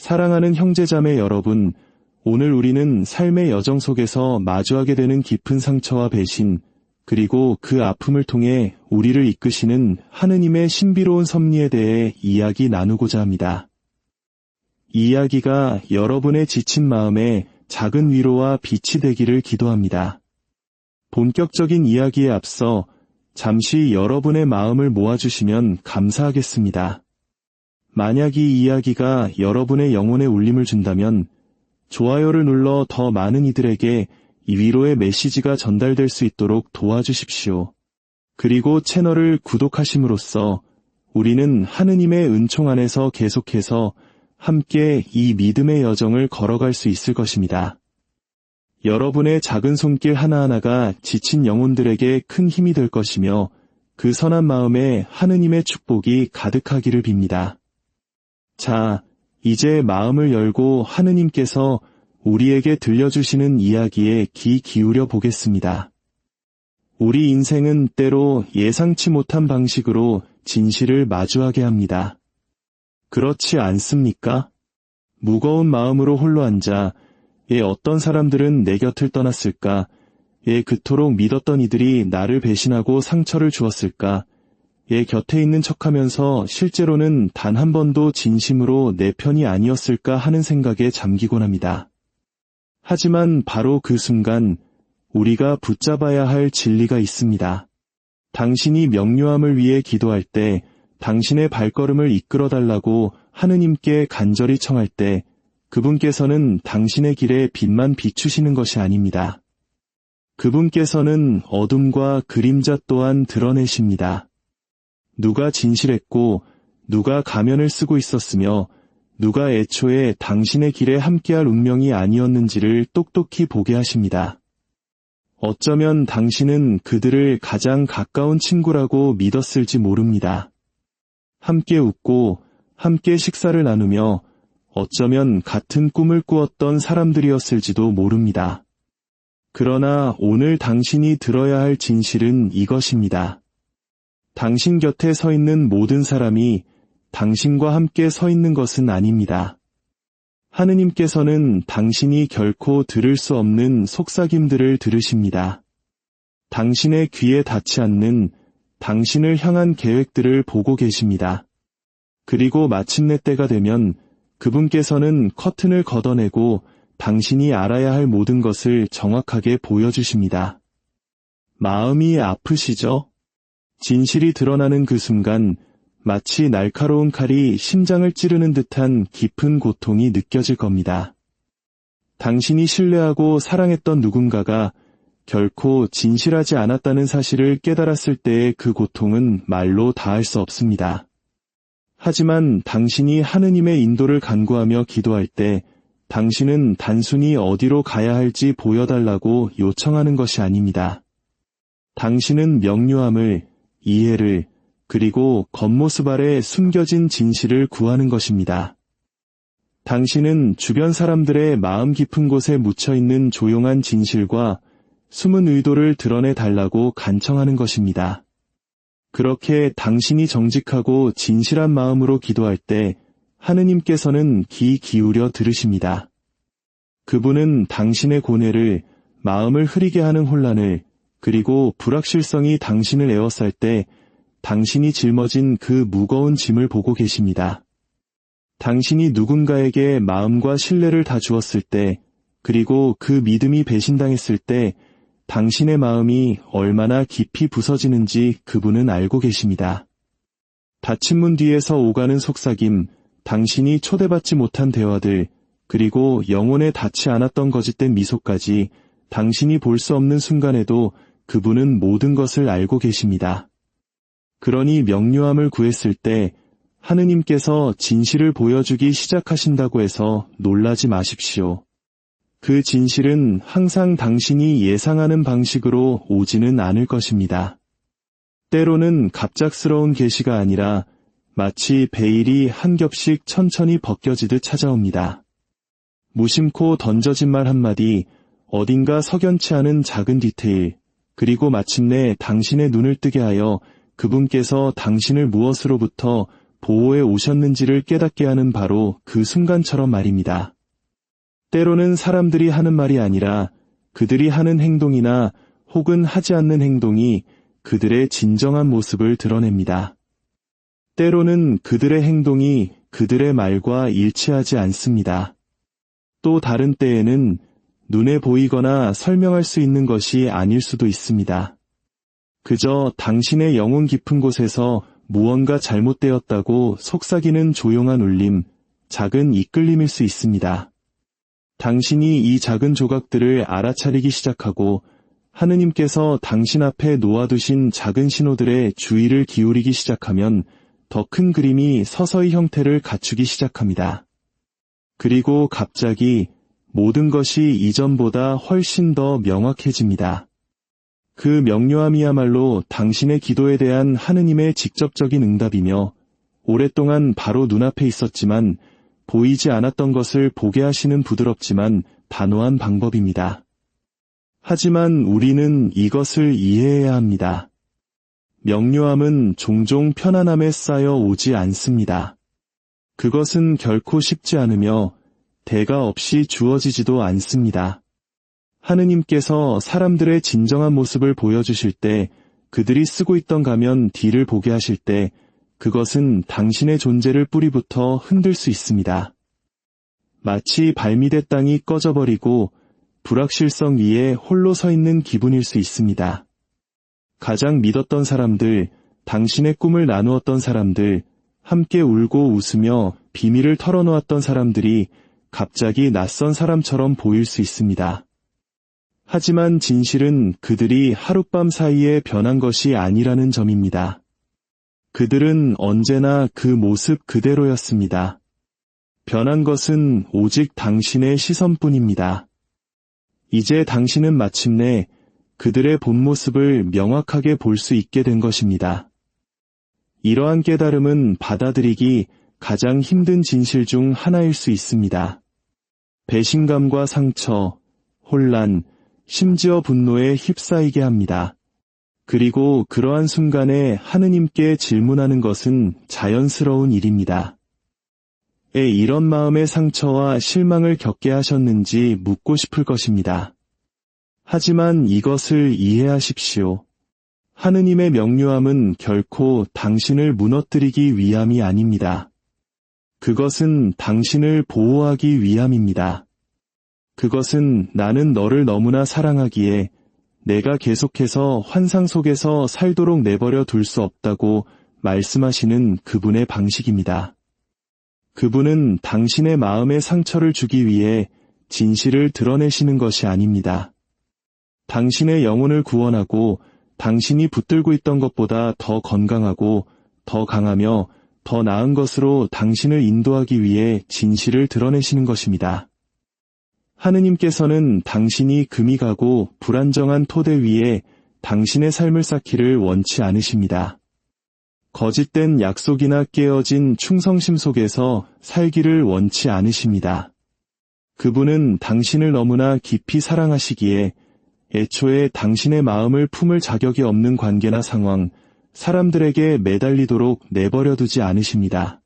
사랑하는 형제자매 여러분, 오늘 우리는 삶의 여정 속에서 마주하게 되는 깊은 상처와 배신, 그리고 그 아픔을 통해 우리를 이끄시는 하느님의 신비로운 섭리에 대해 이야기 나누고자 합니다. 이 이야기가 여러분의 지친 마음에 작은 위로와 빛이 되기를 기도합니다. 본격적인 이야기에 앞서 잠시 여러분의 마음을 모아주시면 감사하겠습니다. 만약 이 이야기가 여러분의 영혼에 울림을 준다면 좋아요를 눌러 더 많은 이들에게 이 위로의 메시지가 전달될 수 있도록 도와주십시오. 그리고 채널을 구독하심으로써 우리는 하느님의 은총 안에서 계속해서 함께 이 믿음의 여정을 걸어갈 수 있을 것입니다. 여러분의 작은 손길 하나하나가 지친 영혼들에게 큰 힘이 될 것이며 그 선한 마음에 하느님의 축복이 가득하기를 빕니다. 자, 이제 마음을 열고 하느님께서 우리에게 들려주시는 이야기에 귀 기울여 보겠습니다. 우리 인생은 때로 예상치 못한 방식으로 진실을 마주하게 합니다. 그렇지 않습니까? 무거운 마음으로 홀로 앉아 어떤 사람들은 내 곁을 떠났을까? 그토록 믿었던 이들이 나를 배신하고 상처를 주었을까? 곁에 있는 척하면서 실제로는 단 한 번도 진심으로 내 편이 아니었을까 하는 생각에 잠기곤 합니다. 하지만 바로 그 순간 우리가 붙잡아야 할 진리가 있습니다. 당신이 명료함을 위해 기도할 때, 당신의 발걸음을 이끌어달라고 하느님께 간절히 청할 때 그분께서는 당신의 길에 빛만 비추시는 것이 아닙니다. 그분께서는 어둠과 그림자 또한 드러내십니다. 누가 진실했고 누가 가면을 쓰고 있었으며 누가 애초에 당신의 길에 함께할 운명이 아니었는지를 똑똑히 보게 하십니다. 어쩌면 당신은 그들을 가장 가까운 친구라고 믿었을지 모릅니다. 함께 웃고 함께 식사를 나누며 어쩌면 같은 꿈을 꾸었던 사람들이었을지도 모릅니다. 그러나 오늘 당신이 들어야 할 진실은 이것입니다. 당신 곁에 서 있는 모든 사람이 당신과 함께 서 있는 것은 아닙니다. 하느님께서는 당신이 결코 들을 수 없는 속삭임들을 들으십니다. 당신의 귀에 닿지 않는 당신을 향한 계획들을 보고 계십니다. 그리고 마침내 때가 되면 그분께서는 커튼을 걷어내고 당신이 알아야 할 모든 것을 정확하게 보여주십니다. 마음이 아프시죠? 진실이 드러나는 그 순간 마치 날카로운 칼이 심장을 찌르는 듯한 깊은 고통이 느껴질 겁니다. 당신이 신뢰하고 사랑했던 누군가가 결코 진실하지 않았다는 사실을 깨달았을 때의 그 고통은 말로 다할 수 없습니다. 하지만 당신이 하느님의 인도를 간구하며 기도할 때 당신은 단순히 어디로 가야 할지 보여달라고 요청하는 것이 아닙니다. 당신은 명료함을, 이해를, 그리고 겉모습 아래 숨겨진 진실을 구하는 것입니다. 당신은 주변 사람들의 마음 깊은 곳에 묻혀있는 조용한 진실과 숨은 의도를 드러내달라고 간청하는 것입니다. 그렇게 당신이 정직하고 진실한 마음으로 기도할 때 하느님께서는 귀 기울여 들으십니다. 그분은 당신의 고뇌를, 마음을 흐리게 하는 혼란을, 그리고 불확실성이 당신을 에워쌀 때 당신이 짊어진 그 무거운 짐을 보고 계십니다. 당신이 누군가에게 마음과 신뢰를 다 주었을 때, 그리고 그 믿음이 배신당했을 때 당신의 마음이 얼마나 깊이 부서지는지 그분은 알고 계십니다. 닫힌 문 뒤에서 오가는 속삭임, 당신이 초대받지 못한 대화들, 그리고 영혼에 닿지 않았던 거짓된 미소까지 당신이 볼 수 없는 순간에도 그분은 모든 것을 알고 계십니다. 그러니 명료함을 구했을 때 하느님께서 진실을 보여주기 시작하신다고 해서 놀라지 마십시오. 그 진실은 항상 당신이 예상하는 방식으로 오지는 않을 것입니다. 때로는 갑작스러운 계시가 아니라 마치 베일이 한 겹씩 천천히 벗겨지듯 찾아옵니다. 무심코 던져진 말 한마디, 어딘가 석연치 않은 작은 디테일, 그리고 마침내 당신의 눈을 뜨게 하여 그분께서 당신을 무엇으로부터 보호해 오셨는지를 깨닫게 하는 바로 그 순간처럼 말입니다. 때로는 사람들이 하는 말이 아니라 그들이 하는 행동이나 혹은 하지 않는 행동이 그들의 진정한 모습을 드러냅니다. 때로는 그들의 행동이 그들의 말과 일치하지 않습니다. 또 다른 때에는 눈에 보이거나 설명할 수 있는 것이 아닐 수도 있습니다. 그저 당신의 영혼 깊은 곳에서 무언가 잘못되었다고 속삭이는 조용한 울림, 작은 이끌림일 수 있습니다. 당신이 이 작은 조각들을 알아차리기 시작하고 하느님께서 당신 앞에 놓아두신 작은 신호들에 주의를 기울이기 시작하면 더 큰 그림이 서서히 형태를 갖추기 시작합니다. 그리고 갑자기 모든 것이 이전보다 훨씬 더 명확해집니다. 그 명료함이야말로 당신의 기도에 대한 하느님의 직접적인 응답이며 오랫동안 바로 눈앞에 있었지만 보이지 않았던 것을 보게 하시는 부드럽지만 단호한 방법입니다. 하지만 우리는 이것을 이해해야 합니다. 명료함은 종종 편안함에 쌓여 오지 않습니다. 그것은 결코 쉽지 않으며 대가 없이 주어지지도 않습니다. 하느님께서 사람들의 진정한 모습을 보여주실 때, 그들이 쓰고 있던 가면 뒤를 보게 하실 때, 그것은 당신의 존재를 뿌리부터 흔들 수 있습니다. 마치 발밑의 땅이 꺼져버리고 불확실성 위에 홀로 서 있는 기분일 수 있습니다. 가장 믿었던 사람들, 당신의 꿈을 나누었던 사람들, 함께 울고 웃으며 비밀을 털어놓았던 사람들이 갑자기 낯선 사람처럼 보일 수 있습니다. 하지만 진실은 그들이 하룻밤 사이에 변한 것이 아니라는 점입니다. 그들은 언제나 그 모습 그대로였습니다. 변한 것은 오직 당신의 시선뿐입니다. 이제 당신은 마침내 그들의 본 모습을 명확하게 볼 수 있게 된 것입니다. 이러한 깨달음은 받아들이기 가장 힘든 진실 중 하나일 수 있습니다. 배신감과 상처, 혼란, 심지어 분노에 휩싸이게 합니다. 그리고 그러한 순간에 하느님께 질문하는 것은 자연스러운 일입니다. 왜 이런 마음의 상처와 실망을 겪게 하셨는지 묻고 싶을 것입니다. 하지만 이것을 이해하십시오. 하느님의 명료함은 결코 당신을 무너뜨리기 위함이 아닙니다. 그것은 당신을 보호하기 위함입니다. 그것은 나는 너를 너무나 사랑하기에 내가 계속해서 환상 속에서 살도록 내버려 둘 수 없다고 말씀하시는 그분의 방식입니다. 그분은 당신의 마음에 상처를 주기 위해 진실을 드러내시는 것이 아닙니다. 당신의 영혼을 구원하고 당신이 붙들고 있던 것보다 더 건강하고 더 강하며 더 나은 것으로 당신을 인도하기 위해 진실을 드러내시는 것입니다. 하느님께서는 당신이 금이 가고 불안정한 토대 위에 당신의 삶을 쌓기를 원치 않으십니다. 거짓된 약속이나 깨어진 충성심 속에서 살기를 원치 않으십니다. 그분은 당신을 너무나 깊이 사랑하시기에 애초에 당신의 마음을 품을 자격이 없는 관계나 상황, 사람들에게 매달리도록 내버려두지 않으십니다.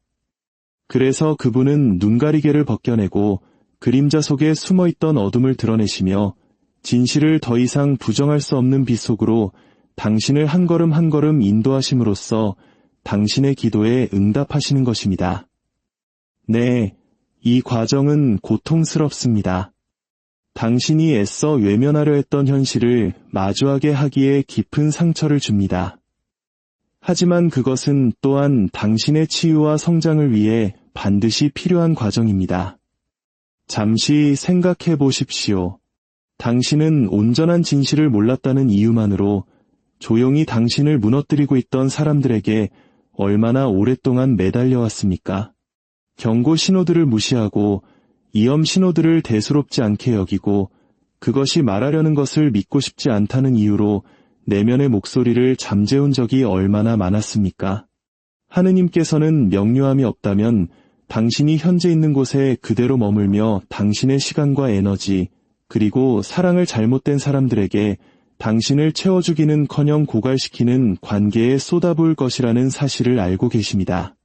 그래서 그분은 눈가리개를 벗겨내고 그림자 속에 숨어있던 어둠을 드러내시며 진실을 더 이상 부정할 수 없는 빛 속으로 당신을 한 걸음 한 걸음 인도하심으로써 당신의 기도에 응답하시는 것입니다. 네, 이 과정은 고통스럽습니다. 당신이 애써 외면하려 했던 현실을 마주하게 하기에 깊은 상처를 줍니다. 하지만 그것은 또한 당신의 치유와 성장을 위해 반드시 필요한 과정입니다. 잠시 생각해 보십시오. 당신은 온전한 진실을 몰랐다는 이유만으로 조용히 당신을 무너뜨리고 있던 사람들에게 얼마나 오랫동안 매달려왔습니까? 경고 신호들을 무시하고 이염 신호들을 대수롭지 않게 여기고 그것이 말하려는 것을 믿고 싶지 않다는 이유로 내면의 목소리를 잠재운 적이 얼마나 많았습니까? 하느님께서는 명료함이 없다면 당신이 현재 있는 곳에 그대로 머물며 당신의 시간과 에너지, 그리고 사랑을 잘못된 사람들에게 당신을 채워주기는커녕 고갈시키는 관계에 쏟아부을 것이라는 사실을 알고 계십니다.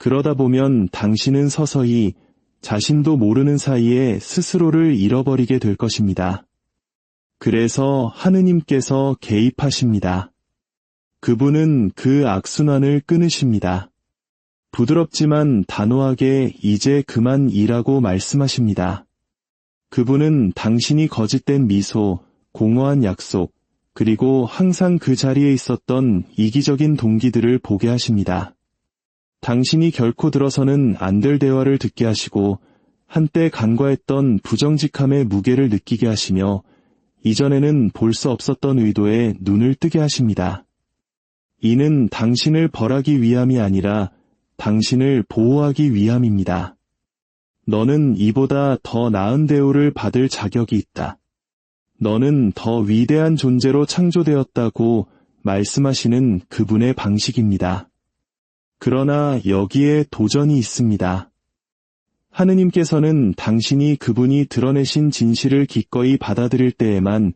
그러다 보면 당신은 서서히 자신도 모르는 사이에 스스로를 잃어버리게 될 것입니다. 그래서 하느님께서 개입하십니다. 그분은 그 악순환을 끊으십니다. 부드럽지만 단호하게 이제 그만 일하고 말씀하십니다. 그분은 당신이 거짓된 미소, 공허한 약속, 그리고 항상 그 자리에 있었던 이기적인 동기들을 보게 하십니다. 당신이 결코 들어서는 안 될 대화를 듣게 하시고 한때 간과했던 부정직함의 무게를 느끼게 하시며 이전에는 볼 수 없었던 의도에 눈을 뜨게 하십니다. 이는 당신을 벌하기 위함이 아니라 당신을 보호하기 위함입니다. 너는 이보다 더 나은 대우를 받을 자격이 있다. 너는 더 위대한 존재로 창조되었다고 말씀하시는 그분의 방식입니다. 그러나 여기에 도전이 있습니다. 하느님께서는 당신이 그분이 드러내신 진실을 기꺼이 받아들일 때에만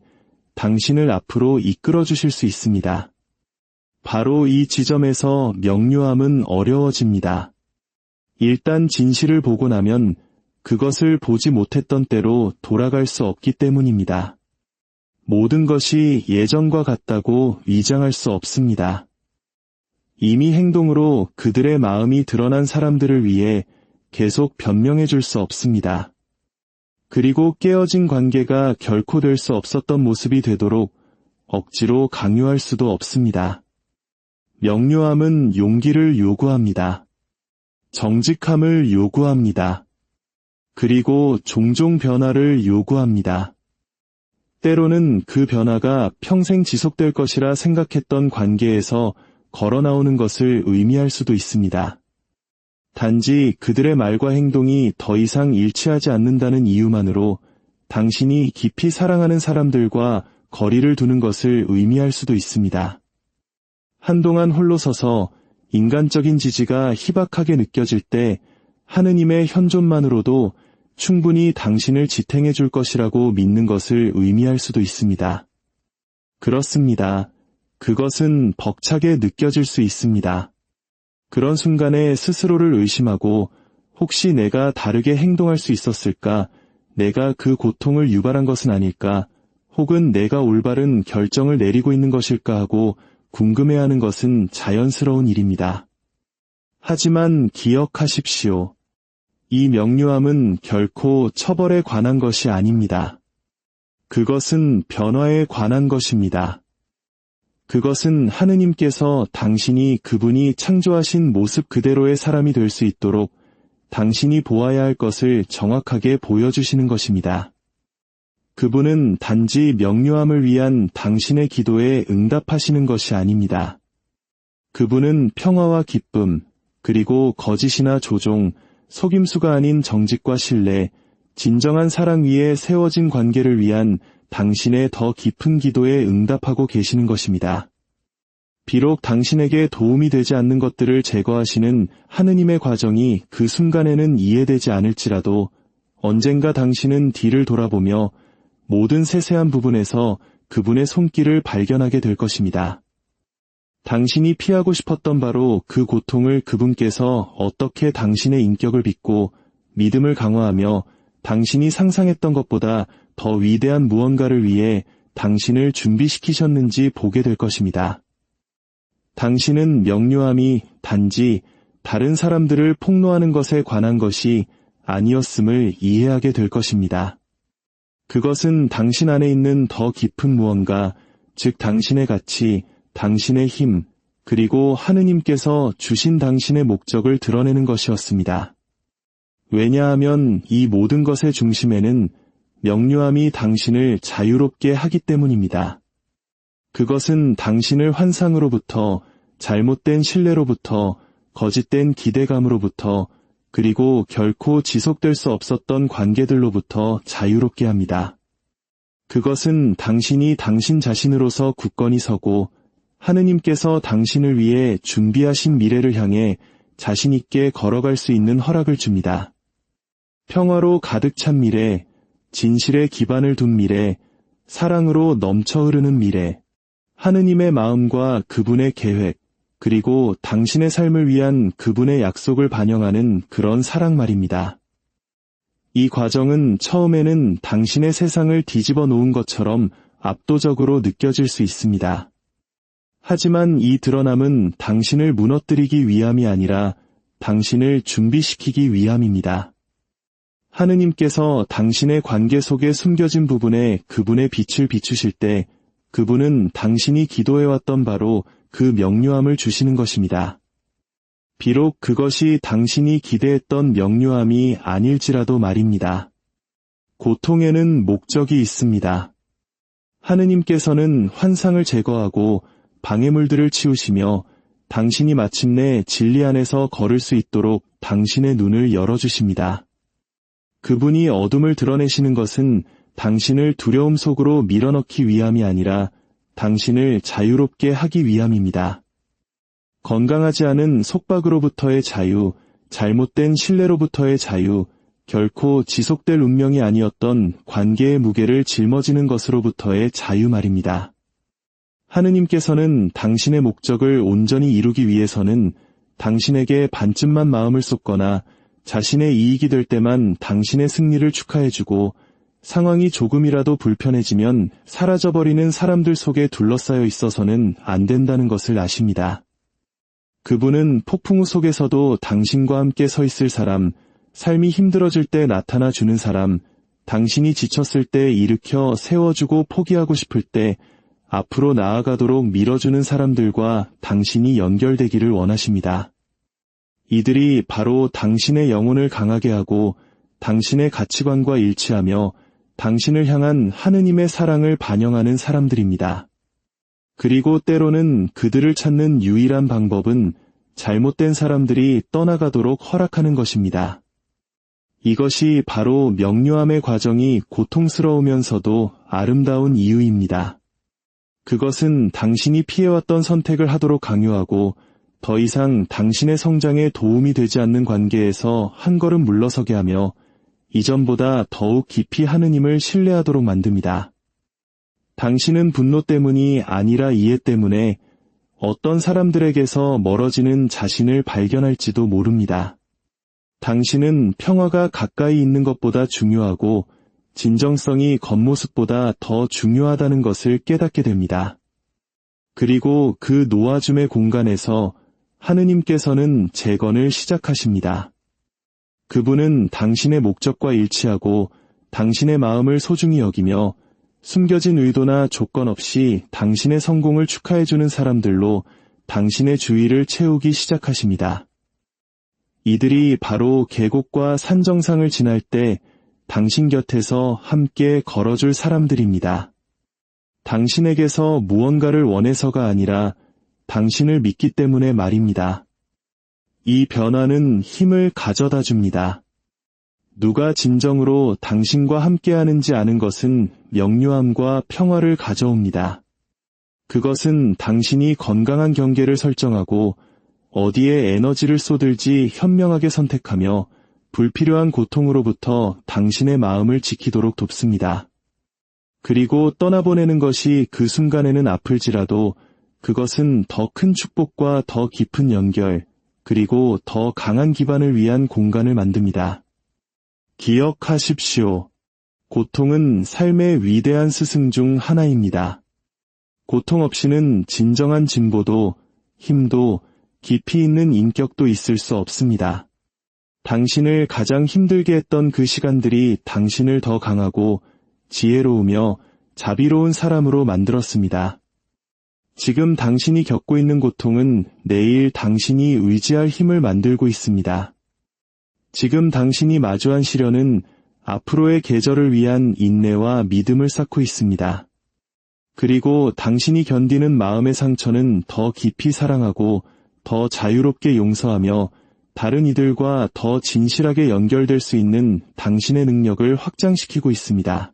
당신을 앞으로 이끌어 주실 수 있습니다. 바로 이 지점에서 명료함은 어려워집니다. 일단 진실을 보고 나면 그것을 보지 못했던 때로 돌아갈 수 없기 때문입니다. 모든 것이 예전과 같다고 위장할 수 없습니다. 이미 행동으로 그들의 마음이 드러난 사람들을 위해 계속 변명해 줄 수 없습니다. 그리고 깨어진 관계가 결코 될 수 없었던 모습이 되도록 억지로 강요할 수도 없습니다. 명료함은 용기를 요구합니다. 정직함을 요구합니다. 그리고 종종 변화를 요구합니다. 때로는 그 변화가 평생 지속될 것이라 생각했던 관계에서 걸어나오는 것을 의미할 수도 있습니다. 단지 그들의 말과 행동이 더 이상 일치하지 않는다는 이유만으로 당신이 깊이 사랑하는 사람들과 거리를 두는 것을 의미할 수도 있습니다. 한동안 홀로 서서 인간적인 지지가 희박하게 느껴질 때 하느님의 현존만으로도 충분히 당신을 지탱해 줄 것이라고 믿는 것을 의미할 수도 있습니다. 그렇습니다. 그것은 벅차게 느껴질 수 있습니다. 그런 순간에 스스로를 의심하고 혹시 내가 다르게 행동할 수 있었을까? 내가 그 고통을 유발한 것은 아닐까? 혹은 내가 올바른 결정을 내리고 있는 것일까 하고 궁금해하는 것은 자연스러운 일입니다. 하지만 기억하십시오. 이 명료함은 결코 처벌에 관한 것이 아닙니다. 그것은 변화에 관한 것입니다. 그것은 하느님께서 당신이 그분이 창조하신 모습 그대로의 사람이 될 수 있도록 당신이 보아야 할 것을 정확하게 보여주시는 것입니다. 그분은 단지 명료함을 위한 당신의 기도에 응답하시는 것이 아닙니다. 그분은 평화와 기쁨, 그리고 거짓이나 조종, 속임수가 아닌 정직과 신뢰, 진정한 사랑 위에 세워진 관계를 위한 당신의 더 깊은 기도에 응답하고 계시는 것입니다. 비록 당신에게 도움이 되지 않는 것들을 제거하시는 하느님의 과정이 그 순간에는 이해되지 않을지라도 언젠가 당신은 뒤를 돌아보며 모든 세세한 부분에서 그분의 손길을 발견하게 될 것입니다. 당신이 피하고 싶었던 바로 그 고통을 그분께서 어떻게 당신의 인격을 빚고 믿음을 강화하며 당신이 상상했던 것보다 더 위대한 무언가를 위해 당신을 준비시키셨는지 보게 될 것입니다. 당신은 명료함이 단지 다른 사람들을 폭로하는 것에 관한 것이 아니었음을 이해하게 될 것입니다. 그것은 당신 안에 있는 더 깊은 무언가, 즉 당신의 가치, 당신의 힘, 그리고 하느님께서 주신 당신의 목적을 드러내는 것이었습니다. 왜냐하면 이 모든 것의 중심에는 명료함이 당신을 자유롭게 하기 때문입니다. 그것은 당신을 환상으로부터, 잘못된 신뢰로부터, 거짓된 기대감으로부터, 그리고 결코 지속될 수 없었던 관계들로부터 자유롭게 합니다. 그것은 당신이 당신 자신으로서 굳건히 서고 하느님께서 당신을 위해 준비하신 미래를 향해 자신 있게 걸어갈 수 있는 허락을 줍니다. 평화로 가득 찬 미래, 진실에 기반을 둔 미래, 사랑으로 넘쳐 흐르는 미래, 하느님의 마음과 그분의 계획, 그리고 당신의 삶을 위한 그분의 약속을 반영하는 그런 사랑 말입니다. 이 과정은 처음에는 당신의 세상을 뒤집어 놓은 것처럼 압도적으로 느껴질 수 있습니다. 하지만 이 드러남은 당신을 무너뜨리기 위함이 아니라 당신을 준비시키기 위함입니다. 하느님께서 당신의 관계 속에 숨겨진 부분에 그분의 빛을 비추실 때 그분은 당신이 기도해왔던 바로 그 명료함을 주시는 것입니다. 비록 그것이 당신이 기대했던 명료함이 아닐지라도 말입니다. 고통에는 목적이 있습니다. 하느님께서는 환상을 제거하고 방해물들을 치우시며 당신이 마침내 진리 안에서 걸을 수 있도록 당신의 눈을 열어주십니다. 그분이 어둠을 드러내시는 것은 당신을 두려움 속으로 밀어넣기 위함이 아니라 당신을 자유롭게 하기 위함입니다. 건강하지 않은 속박으로부터의 자유, 잘못된 신뢰로부터의 자유, 결코 지속될 운명이 아니었던 관계의 무게를 짊어지는 것으로부터의 자유 말입니다. 하느님께서는 당신의 목적을 온전히 이루기 위해서는 당신에게 반쯤만 마음을 쏟거나 자신의 이익이 될 때만 당신의 승리를 축하해주고 상황이 조금이라도 불편해지면 사라져버리는 사람들 속에 둘러싸여 있어서는 안 된다는 것을 아십니다. 그분은 폭풍우 속에서도 당신과 함께 서 있을 사람, 삶이 힘들어질 때 나타나 주는 사람, 당신이 지쳤을 때 일으켜 세워주고 포기하고 싶을 때 앞으로 나아가도록 밀어주는 사람들과 당신이 연결되기를 원하십니다. 이들이 바로 당신의 영혼을 강하게 하고 당신의 가치관과 일치하며 당신을 향한 하느님의 사랑을 반영하는 사람들입니다. 그리고 때로는 그들을 찾는 유일한 방법은 잘못된 사람들이 떠나가도록 허락하는 것입니다. 이것이 바로 명료함의 과정이 고통스러우면서도 아름다운 이유입니다. 그것은 당신이 피해왔던 선택을 하도록 강요하고 더 이상 당신의 성장에 도움이 되지 않는 관계에서 한 걸음 물러서게 하며 이전보다 더욱 깊이 하느님을 신뢰하도록 만듭니다. 당신은 분노 때문이 아니라 이해 때문에 어떤 사람들에게서 멀어지는 자신을 발견할지도 모릅니다. 당신은 평화가 가까이 있는 것보다 중요하고 진정성이 겉모습보다 더 중요하다는 것을 깨닫게 됩니다. 그리고 그 놓아줌의 공간에서 하느님께서는 재건을 시작하십니다. 그분은 당신의 목적과 일치하고 당신의 마음을 소중히 여기며 숨겨진 의도나 조건 없이 당신의 성공을 축하해주는 사람들로 당신의 주위를 채우기 시작하십니다. 이들이 바로 계곡과 산 정상을 지날 때 당신 곁에서 함께 걸어줄 사람들입니다. 당신에게서 무언가를 원해서가 아니라 당신을 믿기 때문에 말입니다. 이 변화는 힘을 가져다 줍니다. 누가 진정으로 당신과 함께하는지 아는 것은 명료함과 평화를 가져옵니다. 그것은 당신이 건강한 경계를 설정하고 어디에 에너지를 쏟을지 현명하게 선택하며 불필요한 고통으로부터 당신의 마음을 지키도록 돕습니다. 그리고 떠나보내는 것이 그 순간에는 아플지라도 그것은 더 큰 축복과 더 깊은 연결, 그리고 더 강한 기반을 위한 공간을 만듭니다. 기억하십시오. 고통은 삶의 위대한 스승 중 하나입니다. 고통 없이는 진정한 진보도, 힘도, 깊이 있는 인격도 있을 수 없습니다. 당신을 가장 힘들게 했던 그 시간들이 당신을 더 강하고 지혜로우며 자비로운 사람으로 만들었습니다. 지금 당신이 겪고 있는 고통은 내일 당신이 의지할 힘을 만들고 있습니다. 지금 당신이 마주한 시련은 앞으로의 계절을 위한 인내와 믿음을 쌓고 있습니다. 그리고 당신이 견디는 마음의 상처는 더 깊이 사랑하고 더 자유롭게 용서하며 다른 이들과 더 진실하게 연결될 수 있는 당신의 능력을 확장시키고 있습니다.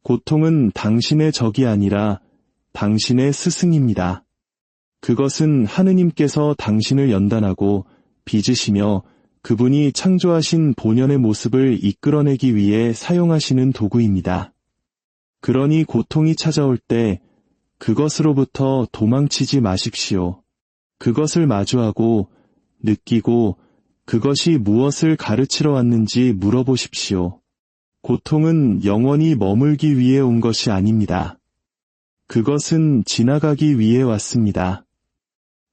고통은 당신의 적이 아니라 당신의 스승입니다. 그것은 하느님께서 당신을 연단하고 빚으시며 그분이 창조하신 본연의 모습을 이끌어내기 위해 사용하시는 도구입니다. 그러니 고통이 찾아올 때 그것으로부터 도망치지 마십시오. 그것을 마주하고 느끼고 그것이 무엇을 가르치러 왔는지 물어보십시오. 고통은 영원히 머물기 위해 온 것이 아닙니다. 그것은 지나가기 위해 왔습니다.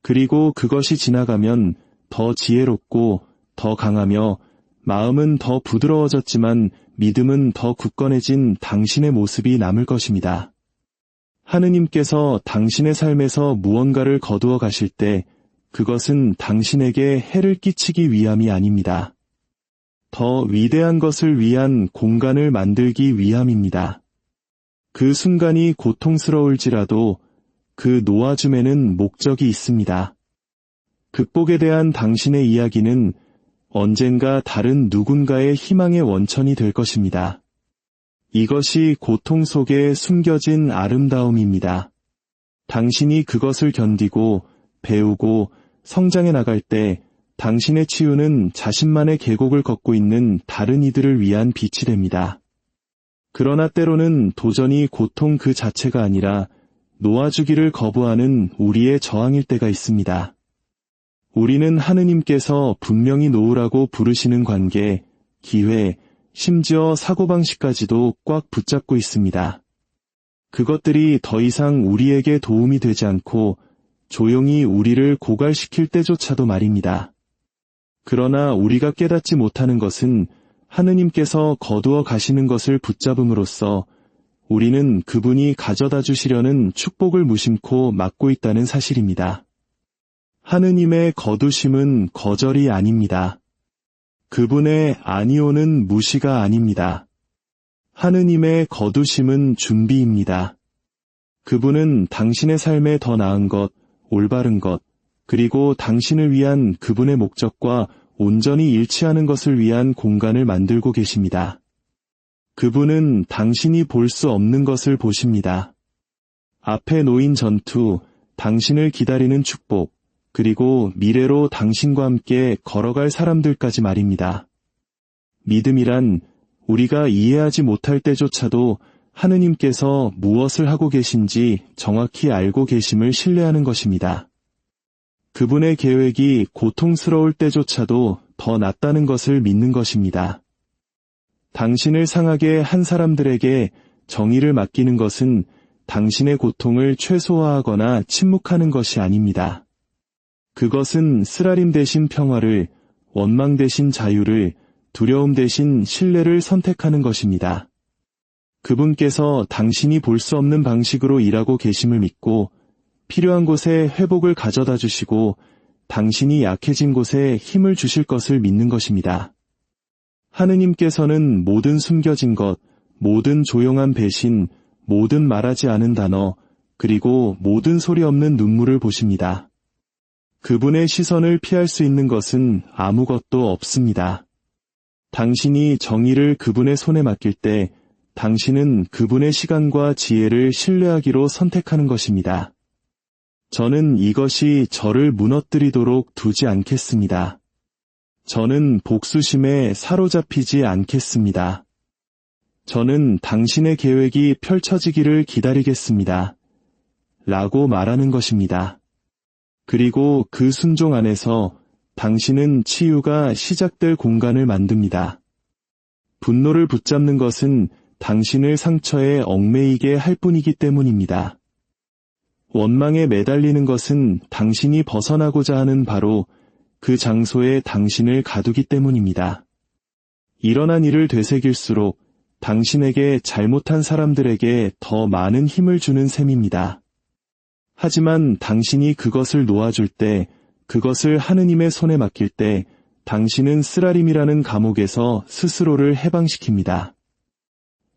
그리고 그것이 지나가면 더 지혜롭고 더 강하며 마음은 더 부드러워졌지만 믿음은 더 굳건해진 당신의 모습이 남을 것입니다. 하느님께서 당신의 삶에서 무언가를 거두어 가실 때 그것은 당신에게 해를 끼치기 위함이 아닙니다. 더 위대한 것을 위한 공간을 만들기 위함입니다. 그 순간이 고통스러울지라도 그 놓아줌에는 목적이 있습니다. 극복에 대한 당신의 이야기는 언젠가 다른 누군가의 희망의 원천이 될 것입니다. 이것이 고통 속에 숨겨진 아름다움입니다. 당신이 그것을 견디고 배우고 성장해 나갈 때 당신의 치유는 자신만의 계곡을 걷고 있는 다른 이들을 위한 빛이 됩니다. 그러나 때로는 도전이 고통 그 자체가 아니라 놓아주기를 거부하는 우리의 저항일 때가 있습니다. 우리는 하느님께서 분명히 놓으라고 부르시는 관계, 기회, 심지어 사고방식까지도 꽉 붙잡고 있습니다. 그것들이 더 이상 우리에게 도움이 되지 않고 조용히 우리를 고갈시킬 때조차도 말입니다. 그러나 우리가 깨닫지 못하는 것은 하느님께서 거두어 가시는 것을 붙잡음으로써 우리는 그분이 가져다 주시려는 축복을 무심코 막고 있다는 사실입니다. 하느님의 거두심은 거절이 아닙니다. 그분의 아니오는 무시가 아닙니다. 하느님의 거두심은 준비입니다. 그분은 당신의 삶에 더 나은 것, 올바른 것, 그리고 당신을 위한 그분의 목적과 온전히 일치하는 것을 위한 공간을 만들고 계십니다. 그분은 당신이 볼 수 없는 것을 보십니다. 앞에 놓인 전투, 당신을 기다리는 축복, 그리고 미래로 당신과 함께 걸어갈 사람들까지 말입니다. 믿음이란 우리가 이해하지 못할 때조차도 하느님께서 무엇을 하고 계신지 정확히 알고 계심을 신뢰하는 것입니다. 그분의 계획이 고통스러울 때조차도 더 낫다는 것을 믿는 것입니다. 당신을 상하게 한 사람들에게 정의를 맡기는 것은 당신의 고통을 최소화하거나 침묵하는 것이 아닙니다. 그것은 쓰라림 대신 평화를, 원망 대신 자유를, 두려움 대신 신뢰를 선택하는 것입니다. 그분께서 당신이 볼 수 없는 방식으로 일하고 계심을 믿고 필요한 곳에 회복을 가져다 주시고 당신이 약해진 곳에 힘을 주실 것을 믿는 것입니다. 하느님께서는 모든 숨겨진 것, 모든 조용한 배신, 모든 말하지 않은 단어, 그리고 모든 소리 없는 눈물을 보십니다. 그분의 시선을 피할 수 있는 것은 아무것도 없습니다. 당신이 정의를 그분의 손에 맡길 때 당신은 그분의 시간과 지혜를 신뢰하기로 선택하는 것입니다. 저는 이것이 저를 무너뜨리도록 두지 않겠습니다. 저는 복수심에 사로잡히지 않겠습니다. 저는 당신의 계획이 펼쳐지기를 기다리겠습니다. 라고 말하는 것입니다. 그리고 그 순종 안에서 당신은 치유가 시작될 공간을 만듭니다. 분노를 붙잡는 것은 당신을 상처에 얽매이게 할 뿐이기 때문입니다. 원망에 매달리는 것은 당신이 벗어나고자 하는 바로 그 장소에 당신을 가두기 때문입니다. 일어난 일을 되새길수록 당신에게 잘못한 사람들에게 더 많은 힘을 주는 셈입니다. 하지만 당신이 그것을 놓아줄 때, 그것을 하느님의 손에 맡길 때 당신은 쓰라림이라는 감옥에서 스스로를 해방시킵니다.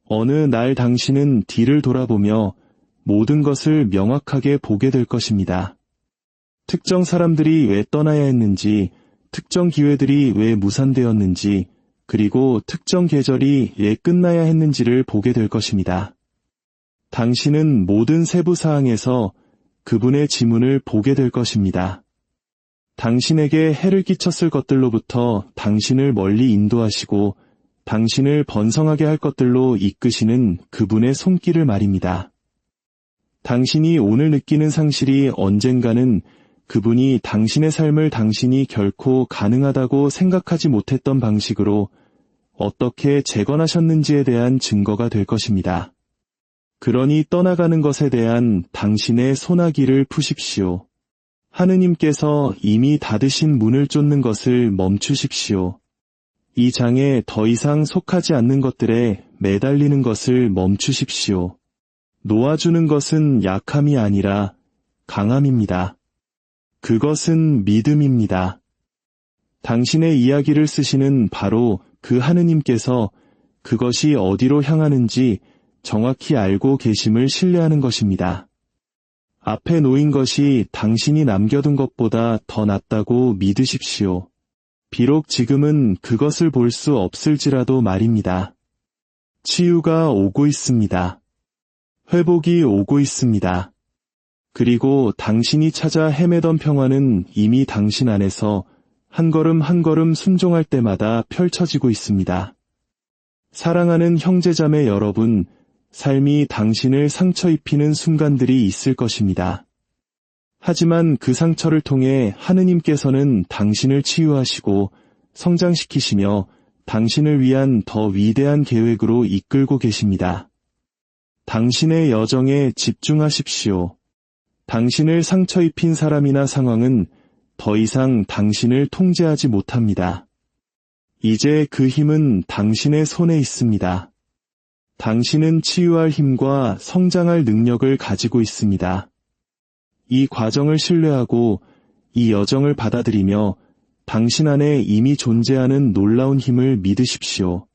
어느 날 당신은 뒤를 돌아보며 모든 것을 명확하게 보게 될 것입니다. 특정 사람들이 왜 떠나야 했는지, 특정 기회들이 왜 무산되었는지, 그리고 특정 계절이 왜 끝나야 했는지를 보게 될 것입니다. 당신은 모든 세부 사항에서 그분의 지문을 보게 될 것입니다. 당신에게 해를 끼쳤을 것들로부터 당신을 멀리 인도하시고 당신을 번성하게 할 것들로 이끄시는 그분의 손길을 말입니다. 당신이 오늘 느끼는 상실이 언젠가는 그분이 당신의 삶을 당신이 결코 가능하다고 생각하지 못했던 방식으로 어떻게 재건하셨는지에 대한 증거가 될 것입니다. 그러니 떠나가는 것에 대한 당신의 소나기를 푸십시오. 하느님께서 이미 닫으신 문을 쫓는 것을 멈추십시오. 이 장에 더 이상 속하지 않는 것들에 매달리는 것을 멈추십시오. 놓아주는 것은 약함이 아니라 강함입니다. 그것은 믿음입니다. 당신의 이야기를 쓰시는 바로 그 하느님께서 그것이 어디로 향하는지 정확히 알고 계심을 신뢰하는 것입니다. 앞에 놓인 것이 당신이 남겨둔 것보다 더 낫다고 믿으십시오. 비록 지금은 그것을 볼 수 없을지라도 말입니다. 치유가 오고 있습니다. 회복이 오고 있습니다. 그리고 당신이 찾아 헤매던 평화는 이미 당신 안에서 한 걸음 한 걸음 순종할 때마다 펼쳐지고 있습니다. 사랑하는 형제자매 여러분, 삶이 당신을 상처 입히는 순간들이 있을 것입니다. 하지만 그 상처를 통해 하느님께서는 당신을 치유하시고 성장시키시며 당신을 위한 더 위대한 계획으로 이끌고 계십니다. 당신의 여정에 집중하십시오. 당신을 상처 입힌 사람이나 상황은 더 이상 당신을 통제하지 못합니다. 이제 그 힘은 당신의 손에 있습니다. 당신은 치유할 힘과 성장할 능력을 가지고 있습니다. 이 과정을 신뢰하고 이 여정을 받아들이며 당신 안에 이미 존재하는 놀라운 힘을 믿으십시오.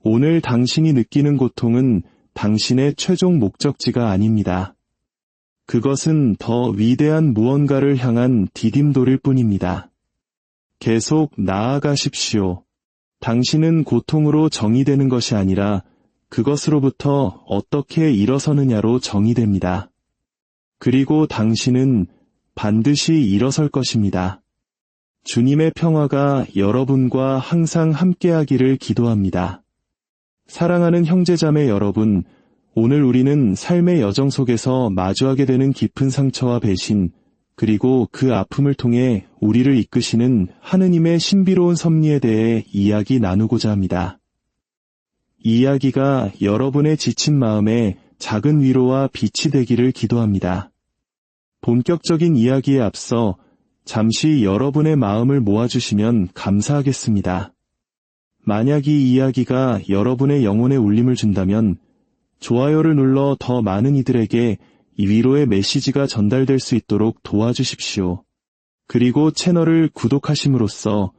오늘 당신이 느끼는 고통은 당신의 최종 목적지가 아닙니다. 그것은 더 위대한 무언가를 향한 디딤돌일 뿐입니다. 계속 나아가십시오. 당신은 고통으로 정의되는 것이 아니라 그것으로부터 어떻게 일어서느냐로 정의됩니다. 그리고 당신은 반드시 일어설 것입니다. 주님의 평화가 여러분과 항상 함께하기를 기도합니다. 사랑하는 형제자매 여러분, 오늘 우리는 삶의 여정 속에서 마주하게 되는 깊은 상처와 배신, 그리고 그 아픔을 통해 우리를 이끄시는 하느님의 신비로운 섭리에 대해 이야기 나누고자 합니다. 이 이야기가 여러분의 지친 마음에 작은 위로와 빛이 되기를 기도합니다. 본격적인 이야기에 앞서 잠시 여러분의 마음을 모아주시면 감사하겠습니다. 만약 이 이야기가 여러분의 영혼에 울림을 준다면 좋아요를 눌러 더 많은 이들에게 이 위로의 메시지가 전달될 수 있도록 도와주십시오. 그리고 채널을 구독하심으로써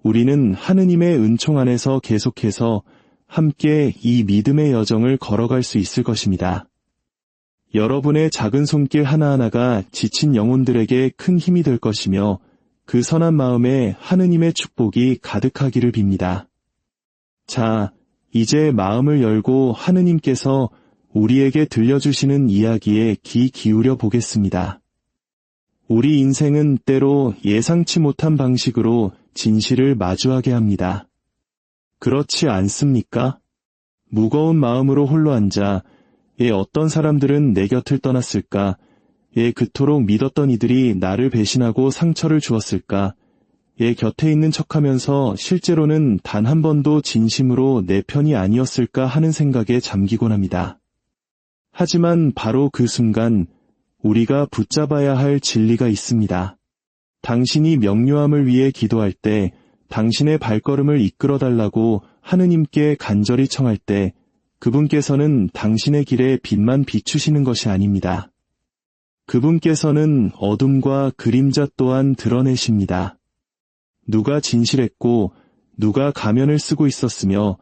우리는 하느님의 은총 안에서 계속해서 함께 이 믿음의 여정을 걸어갈 수 있을 것입니다. 여러분의 작은 손길 하나하나가 지친 영혼들에게 큰 힘이 될 것이며 그 선한 마음에 하느님의 축복이 가득하기를 빕니다. 자, 이제 마음을 열고 하느님께서 우리에게 들려주시는 이야기에 귀 기울여 보겠습니다. 우리 인생은 때로 예상치 못한 방식으로 진실을 마주하게 합니다. 그렇지 않습니까? 무거운 마음으로 홀로 앉아 어떤 사람들은 내 곁을 떠났을까? 그토록 믿었던 이들이 나를 배신하고 상처를 주었을까? 곁에 있는 척하면서 실제로는 단 한 번도 진심으로 내 편이 아니었을까 하는 생각에 잠기곤 합니다. 하지만 바로 그 순간 우리가 붙잡아야 할 진리가 있습니다. 당신이 명료함을 위해 기도할 때, 당신의 발걸음을 이끌어달라고 하느님께 간절히 청할 때 그분께서는 당신의 길에 빛만 비추시는 것이 아닙니다. 그분께서는 어둠과 그림자 또한 드러내십니다. 누가 진실했고 누가 가면을 쓰고 있었으며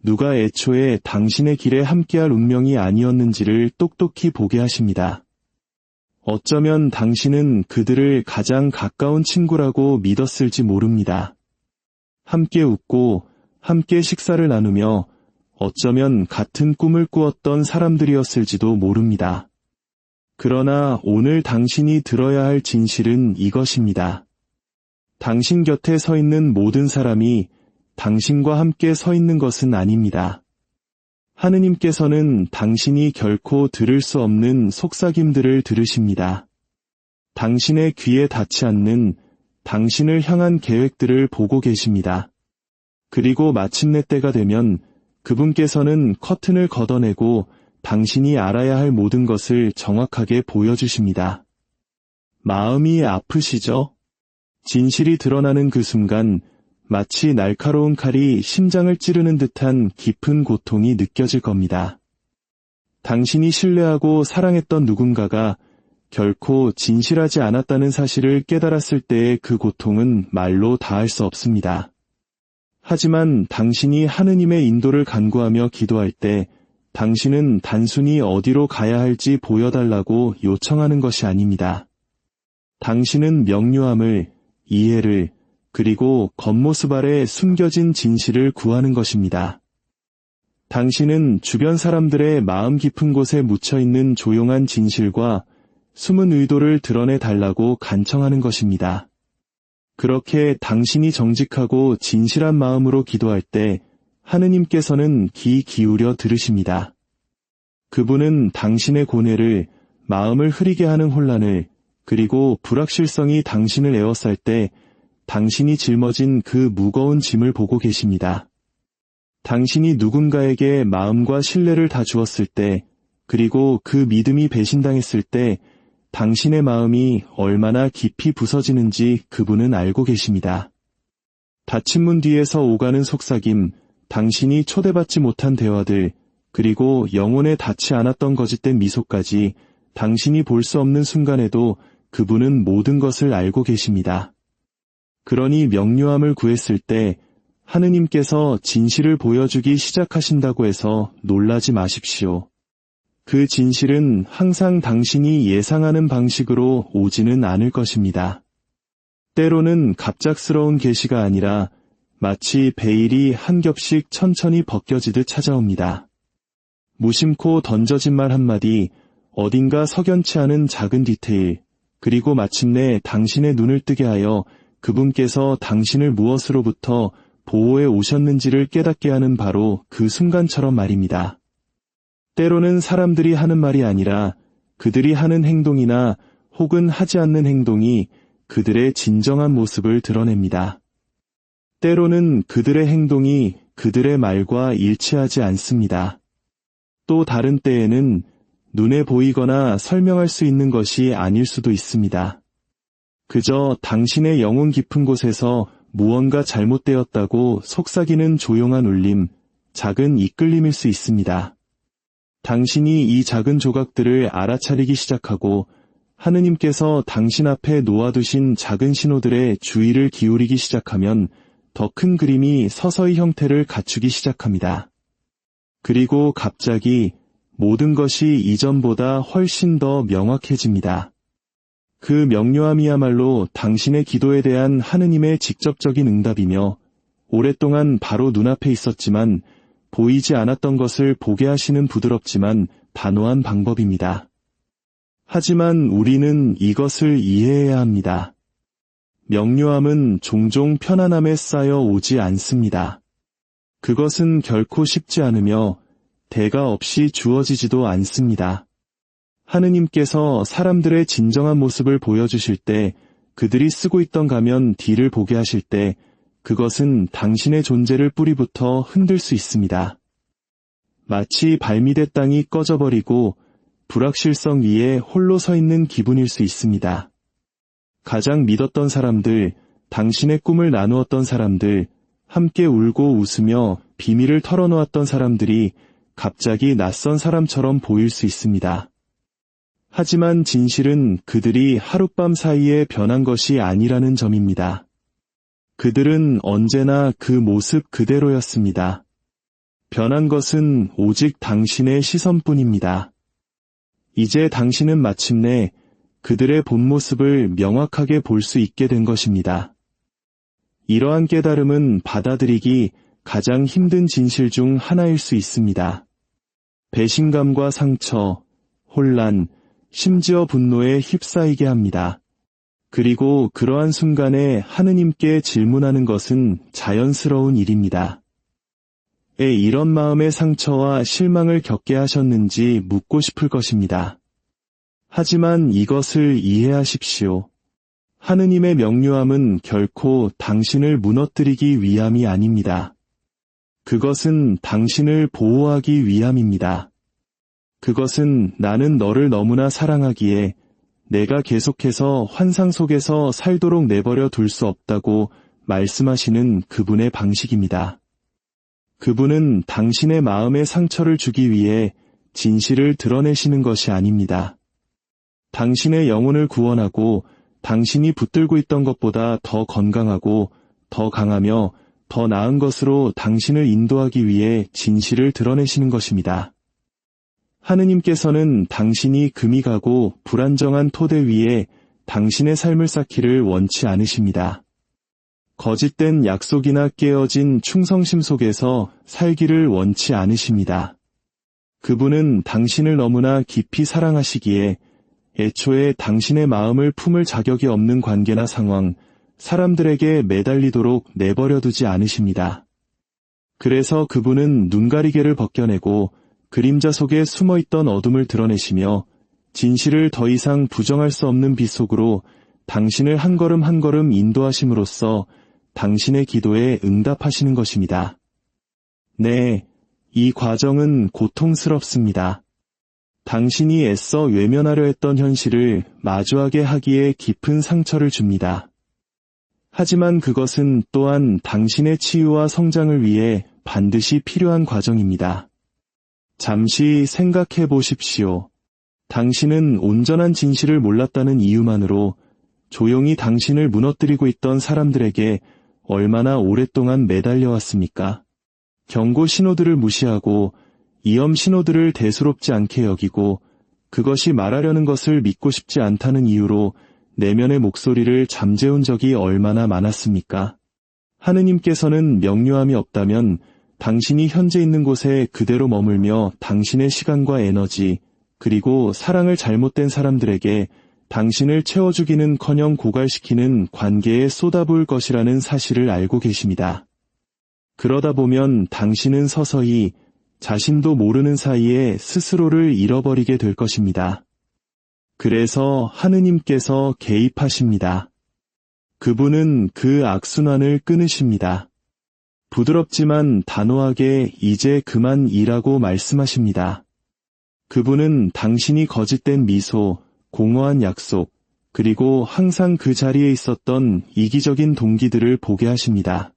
누가 애초에 당신의 길에 함께할 운명이 아니었는지를 똑똑히 보게 하십니다. 어쩌면 당신은 그들을 가장 가까운 친구라고 믿었을지 모릅니다. 함께 웃고 함께 식사를 나누며 어쩌면 같은 꿈을 꾸었던 사람들이었을지도 모릅니다. 그러나 오늘 당신이 들어야 할 진실은 이것입니다. 당신 곁에 서 있는 모든 사람이 당신과 함께 서 있는 것은 아닙니다. 하느님께서는 당신이 결코 들을 수 없는 속삭임들을 들으십니다. 당신의 귀에 닿지 않는 당신을 향한 계획들을 보고 계십니다. 그리고 마침내 때가 되면 그분께서는 커튼을 걷어내고 당신이 알아야 할 모든 것을 정확하게 보여주십니다. 마음이 아프시죠? 진실이 드러나는 그 순간 마치 날카로운 칼이 심장을 찌르는 듯한 깊은 고통이 느껴질 겁니다. 당신이 신뢰하고 사랑했던 누군가가 결코 진실하지 않았다는 사실을 깨달았을 때의 그 고통은 말로 다할 수 없습니다. 하지만 당신이 하느님의 인도를 간구하며 기도할 때 당신은 단순히 어디로 가야 할지 보여달라고 요청하는 것이 아닙니다. 당신은 명료함을, 이해를, 그리고 겉모습 아래 숨겨진 진실을 구하는 것입니다. 당신은 주변 사람들의 마음 깊은 곳에 묻혀있는 조용한 진실과 숨은 의도를 드러내 달라고 간청하는 것입니다. 그렇게 당신이 정직하고 진실한 마음으로 기도할 때 하느님께서는 귀 기울여 들으십니다. 그분은 당신의 고뇌를, 마음을 흐리게 하는 혼란을, 그리고 불확실성이 당신을 에워쌀 때 당신이 짊어진 그 무거운 짐을 보고 계십니다. 당신이 누군가에게 마음과 신뢰를 다 주었을 때, 그리고 그 믿음이 배신당했을 때 당신의 마음이 얼마나 깊이 부서지는지 그분은 알고 계십니다. 닫힌 문 뒤에서 오가는 속삭임, 당신이 초대받지 못한 대화들, 그리고 영혼에 닿지 않았던 거짓된 미소까지 당신이 볼 수 없는 순간에도 그분은 모든 것을 알고 계십니다. 그러니 명료함을 구했을 때 하느님께서 진실을 보여주기 시작하신다고 해서 놀라지 마십시오. 그 진실은 항상 당신이 예상하는 방식으로 오지는 않을 것입니다. 때로는 갑작스러운 계시가 아니라 마치 베일이 한 겹씩 천천히 벗겨지듯 찾아옵니다. 무심코 던져진 말 한마디, 어딘가 석연치 않은 작은 디테일, 그리고 마침내 당신의 눈을 뜨게 하여 그분께서 당신을 무엇으로부터 보호해 오셨는지를 깨닫게 하는 바로 그 순간처럼 말입니다. 때로는 사람들이 하는 말이 아니라 그들이 하는 행동이나 혹은 하지 않는 행동이 그들의 진정한 모습을 드러냅니다. 때로는 그들의 행동이 그들의 말과 일치하지 않습니다. 또 다른 때에는 눈에 보이거나 설명할 수 있는 것이 아닐 수도 있습니다. 그저 당신의 영혼 깊은 곳에서 무언가 잘못되었다고 속삭이는 조용한 울림, 작은 이끌림일 수 있습니다. 당신이 이 작은 조각들을 알아차리기 시작하고 하느님께서 당신 앞에 놓아두신 작은 신호들에 주의를 기울이기 시작하면 더 큰 그림이 서서히 형태를 갖추기 시작합니다. 그리고 갑자기 모든 것이 이전보다 훨씬 더 명확해집니다. 그 명료함이야말로 당신의 기도에 대한 하느님의 직접적인 응답이며 오랫동안 바로 눈앞에 있었지만 보이지 않았던 것을 보게 하시는 부드럽지만 단호한 방법입니다. 하지만 우리는 이것을 이해해야 합니다. 명료함은 종종 편안함에 쌓여 오지 않습니다. 그것은 결코 쉽지 않으며 대가 없이 주어지지도 않습니다. 하느님께서 사람들의 진정한 모습을 보여주실 때 그들이 쓰고 있던 가면 뒤를 보게 하실 때 그것은 당신의 존재를 뿌리부터 흔들 수 있습니다. 마치 발밑의 땅이 꺼져버리고 불확실성 위에 홀로 서 있는 기분일 수 있습니다. 가장 믿었던 사람들, 당신의 꿈을 나누었던 사람들, 함께 울고 웃으며 비밀을 털어놓았던 사람들이 갑자기 낯선 사람처럼 보일 수 있습니다. 하지만 진실은 그들이 하룻밤 사이에 변한 것이 아니라는 점입니다. 그들은 언제나 그 모습 그대로였습니다. 변한 것은 오직 당신의 시선뿐입니다. 이제 당신은 마침내 그들의 본 모습을 명확하게 볼 수 있게 된 것입니다. 이러한 깨달음은 받아들이기 가장 힘든 진실 중 하나일 수 있습니다. 배신감과 상처, 혼란, 심지어 분노에 휩싸이게 합니다. 그리고 그러한 순간에 하느님께 질문하는 것은 자연스러운 일입니다. 왜 이런 마음의 상처와 실망을 겪게 하셨는지 묻고 싶을 것입니다. 하지만 이것을 이해하십시오. 하느님의 명료함은 결코 당신을 무너뜨리기 위함이 아닙니다. 그것은 당신을 보호하기 위함입니다. 그것은 나는 너를 너무나 사랑하기에 내가 계속해서 환상 속에서 살도록 내버려 둘 수 없다고 말씀하시는 그분의 방식입니다. 그분은 당신의 마음에 상처를 주기 위해 진실을 드러내시는 것이 아닙니다. 당신의 영혼을 구원하고 당신이 붙들고 있던 것보다 더 건강하고 더 강하며 더 나은 것으로 당신을 인도하기 위해 진실을 드러내시는 것입니다. 하느님께서는 당신이 금이 가고 불안정한 토대 위에 당신의 삶을 쌓기를 원치 않으십니다. 거짓된 약속이나 깨어진 충성심 속에서 살기를 원치 않으십니다. 그분은 당신을 너무나 깊이 사랑하시기에 애초에 당신의 마음을 품을 자격이 없는 관계나 상황, 사람들에게 매달리도록 내버려두지 않으십니다. 그래서 그분은 눈가리개를 벗겨내고 그림자 속에 숨어있던 어둠을 드러내시며 진실을 더 이상 부정할 수 없는 빛 속으로 당신을 한 걸음 한 걸음 인도하심으로써 당신의 기도에 응답하시는 것입니다. 네, 이 과정은 고통스럽습니다. 당신이 애써 외면하려 했던 현실을 마주하게 하기에 깊은 상처를 줍니다. 하지만 그것은 또한 당신의 치유와 성장을 위해 반드시 필요한 과정입니다. 잠시 생각해 보십시오. 당신은 온전한 진실을 몰랐다는 이유만으로 조용히 당신을 무너뜨리고 있던 사람들에게 얼마나 오랫동안 매달려왔습니까? 경고 신호들을 무시하고 이염 신호들을 대수롭지 않게 여기고 그것이 말하려는 것을 믿고 싶지 않다는 이유로 내면의 목소리를 잠재운 적이 얼마나 많았습니까? 하느님께서는 명료함이 없다면 당신이 현재 있는 곳에 그대로 머물며 당신의 시간과 에너지 그리고 사랑을 잘못된 사람들에게 당신을 채워주기는커녕 고갈시키는 관계에 쏟아부을 것이라는 사실을 알고 계십니다. 그러다 보면 당신은 서서히 자신도 모르는 사이에 스스로를 잃어버리게 될 것입니다. 그래서 하느님께서 개입하십니다. 그분은 그 악순환을 끊으십니다. 부드럽지만 단호하게 이제 그만 일하고 말씀하십니다. 그분은 당신이 거짓된 미소, 공허한 약속, 그리고 항상 그 자리에 있었던 이기적인 동기들을 보게 하십니다.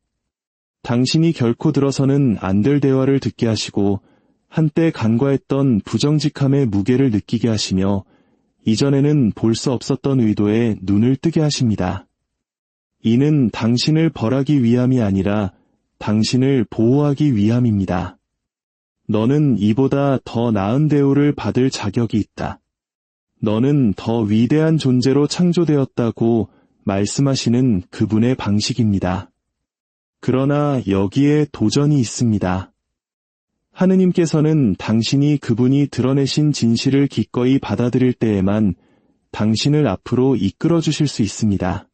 당신이 결코 들어서는 안 될 대화를 듣게 하시고 한때 간과했던 부정직함의 무게를 느끼게 하시며 이전에는 볼 수 없었던 의도에 눈을 뜨게 하십니다. 이는 당신을 벌하기 위함이 아니라 당신을 보호하기 위함입니다. 너는 이보다 더 나은 대우를 받을 자격이 있다. 너는 더 위대한 존재로 창조되었다고 말씀하시는 그분의 방식입니다. 그러나 여기에 도전이 있습니다. 하느님께서는 당신이 그분이 드러내신 진실을 기꺼이 받아들일 때에만 당신을 앞으로 이끌어 주실 수 있습니다.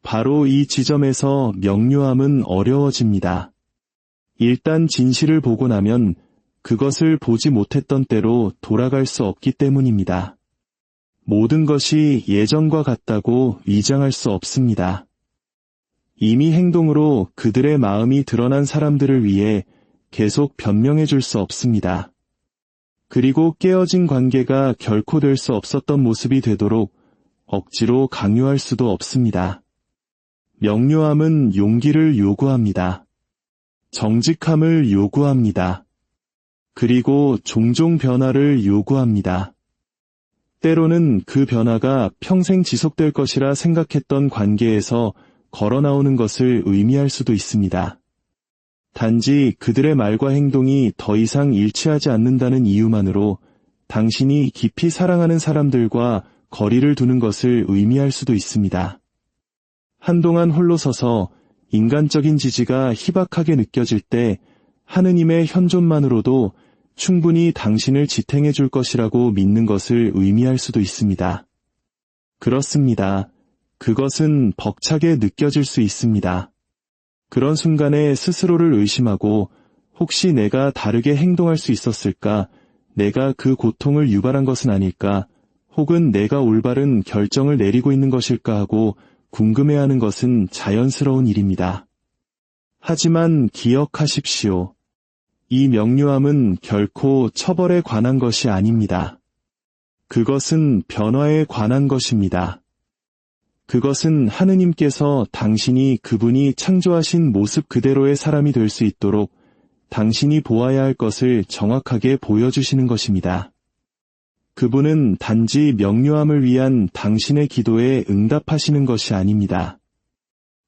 바로 이 지점에서 명료함은 어려워집니다. 일단 진실을 보고 나면 그것을 보지 못했던 때로 돌아갈 수 없기 때문입니다. 모든 것이 예전과 같다고 위장할 수 없습니다. 이미 행동으로 그들의 마음이 드러난 사람들을 위해 계속 변명해 줄 수 없습니다. 그리고 깨어진 관계가 결코 될 수 없었던 모습이 되도록 억지로 강요할 수도 없습니다. 명료함은 용기를 요구합니다. 정직함을 요구합니다. 그리고 종종 변화를 요구합니다. 때로는 그 변화가 평생 지속될 것이라 생각했던 관계에서 걸어나오는 것을 의미할 수도 있습니다. 단지 그들의 말과 행동이 더 이상 일치하지 않는다는 이유만으로 당신이 깊이 사랑하는 사람들과 거리를 두는 것을 의미할 수도 있습니다. 한동안 홀로 서서 인간적인 지지가 희박하게 느껴질 때 하느님의 현존만으로도 충분히 당신을 지탱해 줄 것이라고 믿는 것을 의미할 수도 있습니다. 그렇습니다. 그것은 벅차게 느껴질 수 있습니다. 그런 순간에 스스로를 의심하고 혹시 내가 다르게 행동할 수 있었을까? 내가 그 고통을 유발한 것은 아닐까? 혹은 내가 올바른 결정을 내리고 있는 것일까 하고 궁금해하는 것은 자연스러운 일입니다. 하지만 기억하십시오. 이 명료함은 결코 처벌에 관한 것이 아닙니다. 그것은 변화에 관한 것입니다. 그것은 하느님께서 당신이 그분이 창조하신 모습 그대로의 사람이 될 수 있도록 당신이 보아야 할 것을 정확하게 보여주시는 것입니다. 그분은 단지 명료함을 위한 당신의 기도에 응답하시는 것이 아닙니다.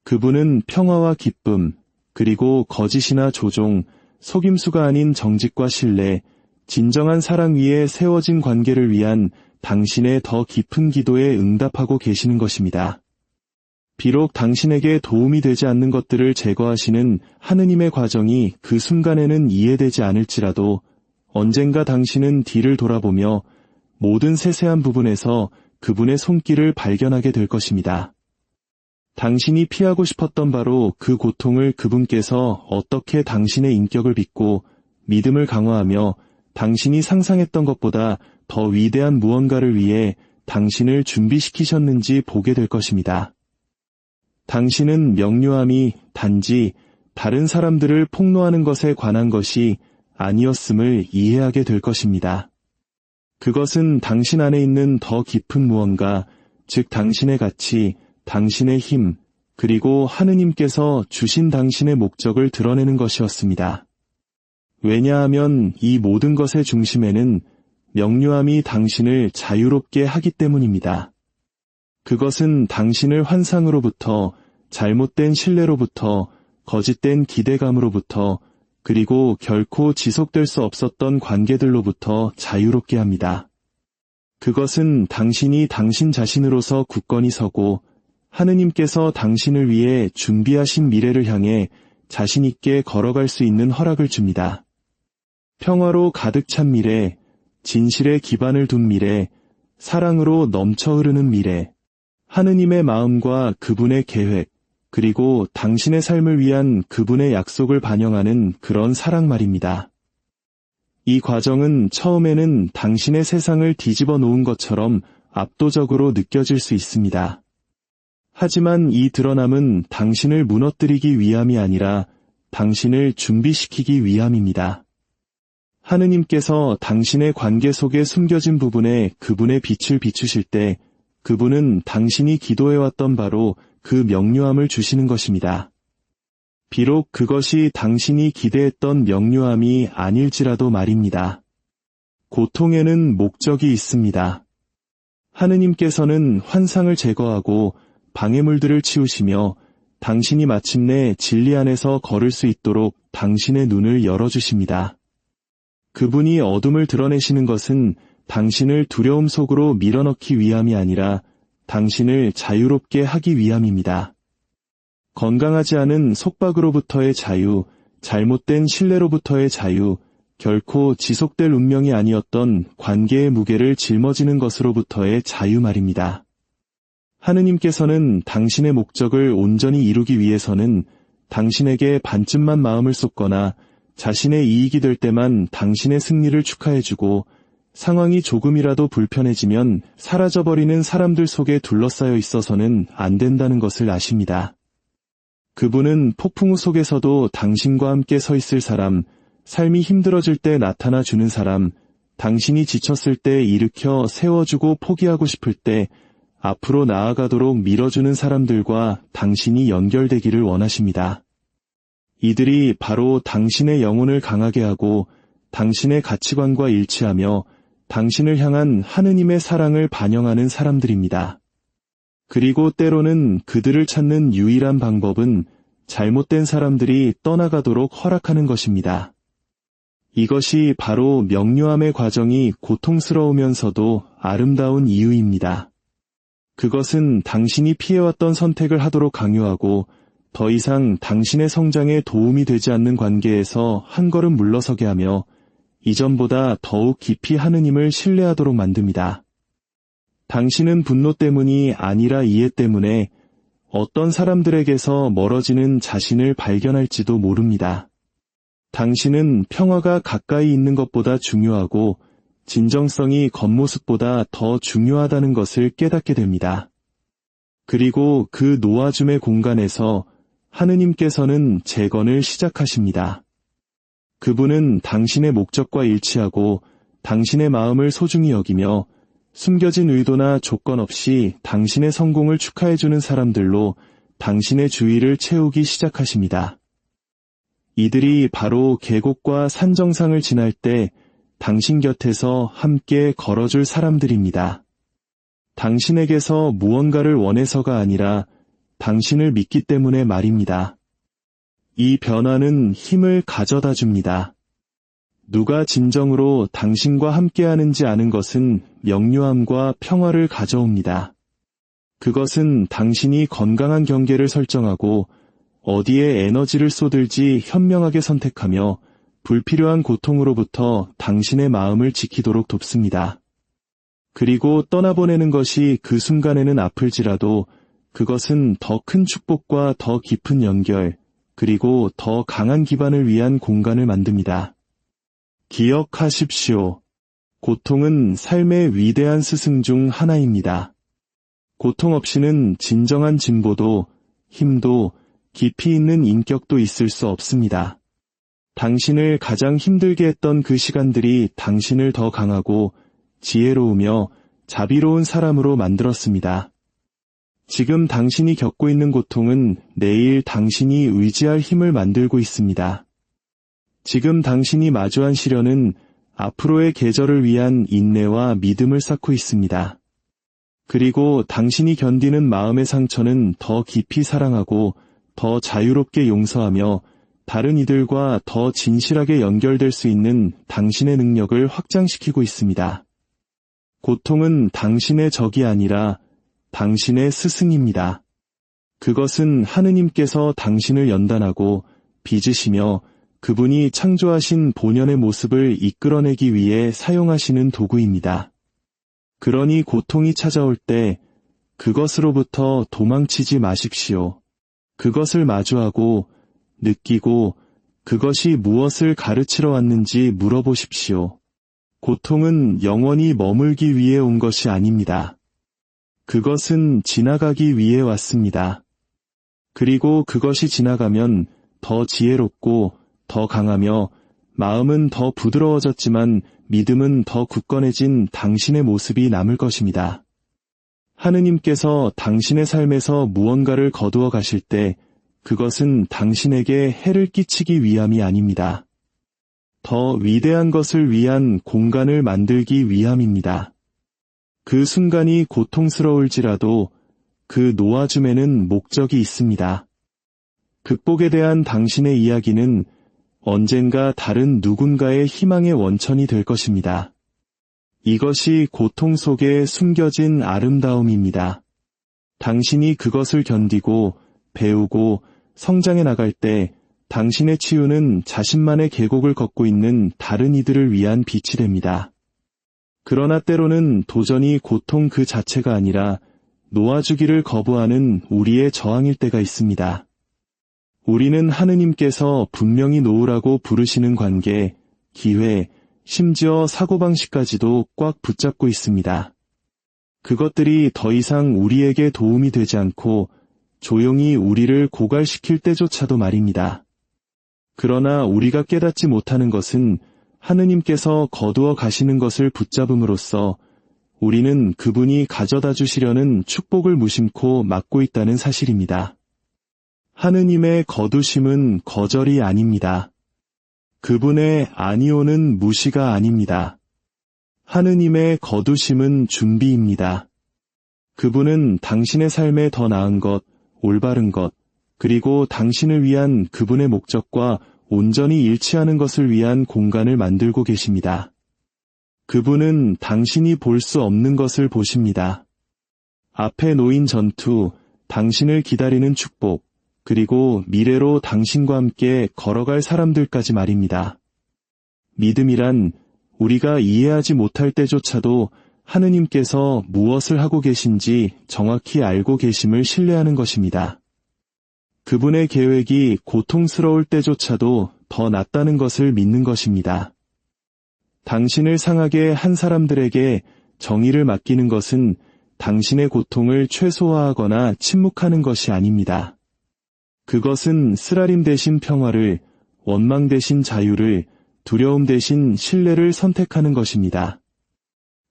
그분은 평화와 기쁨, 그리고 거짓이나 조종, 속임수가 아닌 정직과 신뢰, 진정한 사랑 위에 세워진 관계를 위한 당신의 더 깊은 기도에 응답하고 계시는 것입니다. 비록 당신에게 도움이 되지 않는 것들을 제거하시는 하느님의 과정이 그 순간에는 이해되지 않을지라도 언젠가 당신은 뒤를 돌아보며 모든 세세한 부분에서 그분의 손길을 발견하게 될 것입니다. 당신이 피하고 싶었던 바로 그 고통을 그분께서 어떻게 당신의 인격을 빚고 믿음을 강화하며 당신이 상상했던 것보다 더 위대한 무언가를 위해 당신을 준비시키셨는지 보게 될 것입니다. 당신은 명료함이 단지 다른 사람들을 폭로하는 것에 관한 것이 아니었음을 이해하게 될 것입니다. 그것은 당신 안에 있는 더 깊은 무언가, 즉 당신의 가치, 당신의 힘, 그리고 하느님께서 주신 당신의 목적을 드러내는 것이었습니다. 왜냐하면 이 모든 것의 중심에는 명료함이 당신을 자유롭게 하기 때문입니다. 그것은 당신을 환상으로부터, 잘못된 신뢰로부터, 거짓된 기대감으로부터, 그리고 결코 지속될 수 없었던 관계들로부터 자유롭게 합니다. 그것은 당신이 당신 자신으로서 굳건히 서고 하느님께서 당신을 위해 준비하신 미래를 향해 자신 있게 걸어갈 수 있는 허락을 줍니다. 평화로 가득 찬 미래, 진실에 기반을 둔 미래, 사랑으로 넘쳐 흐르는 미래, 하느님의 마음과 그분의 계획, 그리고 당신의 삶을 위한 그분의 약속을 반영하는 그런 사랑 말입니다. 이 과정은 처음에는 당신의 세상을 뒤집어 놓은 것처럼 압도적으로 느껴질 수 있습니다. 하지만 이 드러남은 당신을 무너뜨리기 위함이 아니라 당신을 준비시키기 위함입니다. 하느님께서 당신의 관계 속에 숨겨진 부분에 그분의 빛을 비추실 때 그분은 당신이 기도해왔던 바로 그 명료함을 주시는 것입니다. 비록 그것이 당신이 기대했던 명료함이 아닐지라도 말입니다. 고통에는 목적이 있습니다. 하느님께서는 환상을 제거하고 방해물들을 치우시며 당신이 마침내 진리 안에서 걸을 수 있도록 당신의 눈을 열어주십니다. 그분이 어둠을 드러내시는 것은 당신을 두려움 속으로 밀어넣기 위함이 아니라 당신을 자유롭게 하기 위함입니다. 건강하지 않은 속박으로부터의 자유, 잘못된 신뢰로부터의 자유, 결코 지속될 운명이 아니었던 관계의 무게를 짊어지는 것으로부터의 자유 말입니다. 하느님께서는 당신의 목적을 온전히 이루기 위해서는 당신에게 반쯤만 마음을 쏟거나 자신의 이익이 될 때만 당신의 승리를 축하해주고 상황이 조금이라도 불편해지면 사라져버리는 사람들 속에 둘러싸여 있어서는 안 된다는 것을 아십니다. 그분은 폭풍우 속에서도 당신과 함께 서 있을 사람, 삶이 힘들어질 때 나타나 주는 사람, 당신이 지쳤을 때 일으켜 세워주고 포기하고 싶을 때 앞으로 나아가도록 밀어주는 사람들과 당신이 연결되기를 원하십니다. 이들이 바로 당신의 영혼을 강하게 하고 당신의 가치관과 일치하며 당신을 향한 하느님의 사랑을 반영하는 사람들입니다. 그리고 때로는 그들을 찾는 유일한 방법은 잘못된 사람들이 떠나가도록 허락하는 것입니다. 이것이 바로 명료함의 과정이 고통스러우면서도 아름다운 이유입니다. 그것은 당신이 피해왔던 선택을 하도록 강요하고 더 이상 당신의 성장에 도움이 되지 않는 관계에서 한 걸음 물러서게 하며 이전보다 더욱 깊이 하느님을 신뢰하도록 만듭니다. 당신은 분노 때문이 아니라 이해 때문에 어떤 사람들에게서 멀어지는 자신을 발견할지도 모릅니다. 당신은 평화가 가까이 있는 것보다 중요하고 진정성이 겉모습보다 더 중요하다는 것을 깨닫게 됩니다. 그리고 그 놓아줌의 공간에서 하느님께서는 재건을 시작하십니다. 그분은 당신의 목적과 일치하고 당신의 마음을 소중히 여기며 숨겨진 의도나 조건 없이 당신의 성공을 축하해주는 사람들로 당신의 주위를 채우기 시작하십니다. 이들이 바로 계곡과 산 정상을 지날 때 당신 곁에서 함께 걸어줄 사람들입니다. 당신에게서 무언가를 원해서가 아니라 당신을 믿기 때문에 말입니다. 이 변화는 힘을 가져다 줍니다. 누가 진정으로 당신과 함께하는지 아는 것은 명료함과 평화를 가져옵니다. 그것은 당신이 건강한 경계를 설정하고 어디에 에너지를 쏟을지 현명하게 선택하며 불필요한 고통으로부터 당신의 마음을 지키도록 돕습니다. 그리고 떠나보내는 것이 그 순간에는 아플지라도 그것은 더 큰 축복과 더 깊은 연결, 그리고 더 강한 기반을 위한 공간을 만듭니다. 기억하십시오. 고통은 삶의 위대한 스승 중 하나입니다. 고통 없이는 진정한 진보도, 힘도, 깊이 있는 인격도 있을 수 없습니다. 당신을 가장 힘들게 했던 그 시간들이 당신을 더 강하고 지혜로우며 자비로운 사람으로 만들었습니다. 지금 당신이 겪고 있는 고통은 내일 당신이 의지할 힘을 만들고 있습니다. 지금 당신이 마주한 시련은 앞으로의 계절을 위한 인내와 믿음을 쌓고 있습니다. 그리고 당신이 견디는 마음의 상처는 더 깊이 사랑하고 더 자유롭게 용서하며 다른 이들과 더 진실하게 연결될 수 있는 당신의 능력을 확장시키고 있습니다. 고통은 당신의 적이 아니라 당신의 스승입니다. 그것은 하느님께서 당신을 연단하고 빚으시며 그분이 창조하신 본연의 모습을 이끌어내기 위해 사용하시는 도구입니다. 그러니 고통이 찾아올 때 그것으로부터 도망치지 마십시오. 그것을 마주하고 느끼고 그것이 무엇을 가르치러 왔는지 물어보십시오. 고통은 영원히 머물기 위해 온 것이 아닙니다. 그것은 지나가기 위해 왔습니다. 그리고 그것이 지나가면 더 지혜롭고 더 강하며 마음은 더 부드러워졌지만 믿음은 더 굳건해진 당신의 모습이 남을 것입니다. 하느님께서 당신의 삶에서 무언가를 거두어 가실 때 그것은 당신에게 해를 끼치기 위함이 아닙니다. 더 위대한 것을 위한 공간을 만들기 위함입니다. 그 순간이 고통스러울지라도 그 놓아줌에는 목적이 있습니다. 극복에 대한 당신의 이야기는 언젠가 다른 누군가의 희망의 원천이 될 것입니다. 이것이 고통 속에 숨겨진 아름다움입니다. 당신이 그것을 견디고 배우고 성장해 나갈 때 당신의 치유는 자신만의 계곡을 걷고 있는 다른 이들을 위한 빛이 됩니다. 그러나 때로는 도전이 고통 그 자체가 아니라 놓아주기를 거부하는 우리의 저항일 때가 있습니다. 우리는 하느님께서 분명히 놓으라고 부르시는 관계, 기회, 심지어 사고방식까지도 꽉 붙잡고 있습니다. 그것들이 더 이상 우리에게 도움이 되지 않고 조용히 우리를 고갈시킬 때조차도 말입니다. 그러나 우리가 깨닫지 못하는 것은 하느님께서 거두어 가시는 것을 붙잡음으로써 우리는 그분이 가져다 주시려는 축복을 무심코 막고 있다는 사실입니다. 하느님의 거두심은 거절이 아닙니다. 그분의 아니오는 무시가 아닙니다. 하느님의 거두심은 준비입니다. 그분은 당신의 삶에 더 나은 것, 올바른 것, 그리고 당신을 위한 그분의 목적과 온전히 일치하는 것을 위한 공간을 만들고 계십니다. 그분은 당신이 볼 수 없는 것을 보십니다. 앞에 놓인 전투, 당신을 기다리는 축복, 그리고 미래로 당신과 함께 걸어갈 사람들까지 말입니다. 믿음이란 우리가 이해하지 못할 때조차도 하느님께서 무엇을 하고 계신지 정확히 알고 계심을 신뢰하는 것입니다. 그분의 계획이 고통스러울 때조차도 더 낫다는 것을 믿는 것입니다. 당신을 상하게 한 사람들에게 정의를 맡기는 것은 당신의 고통을 최소화하거나 침묵하는 것이 아닙니다. 그것은 쓰라림 대신 평화를, 원망 대신 자유를, 두려움 대신 신뢰를 선택하는 것입니다.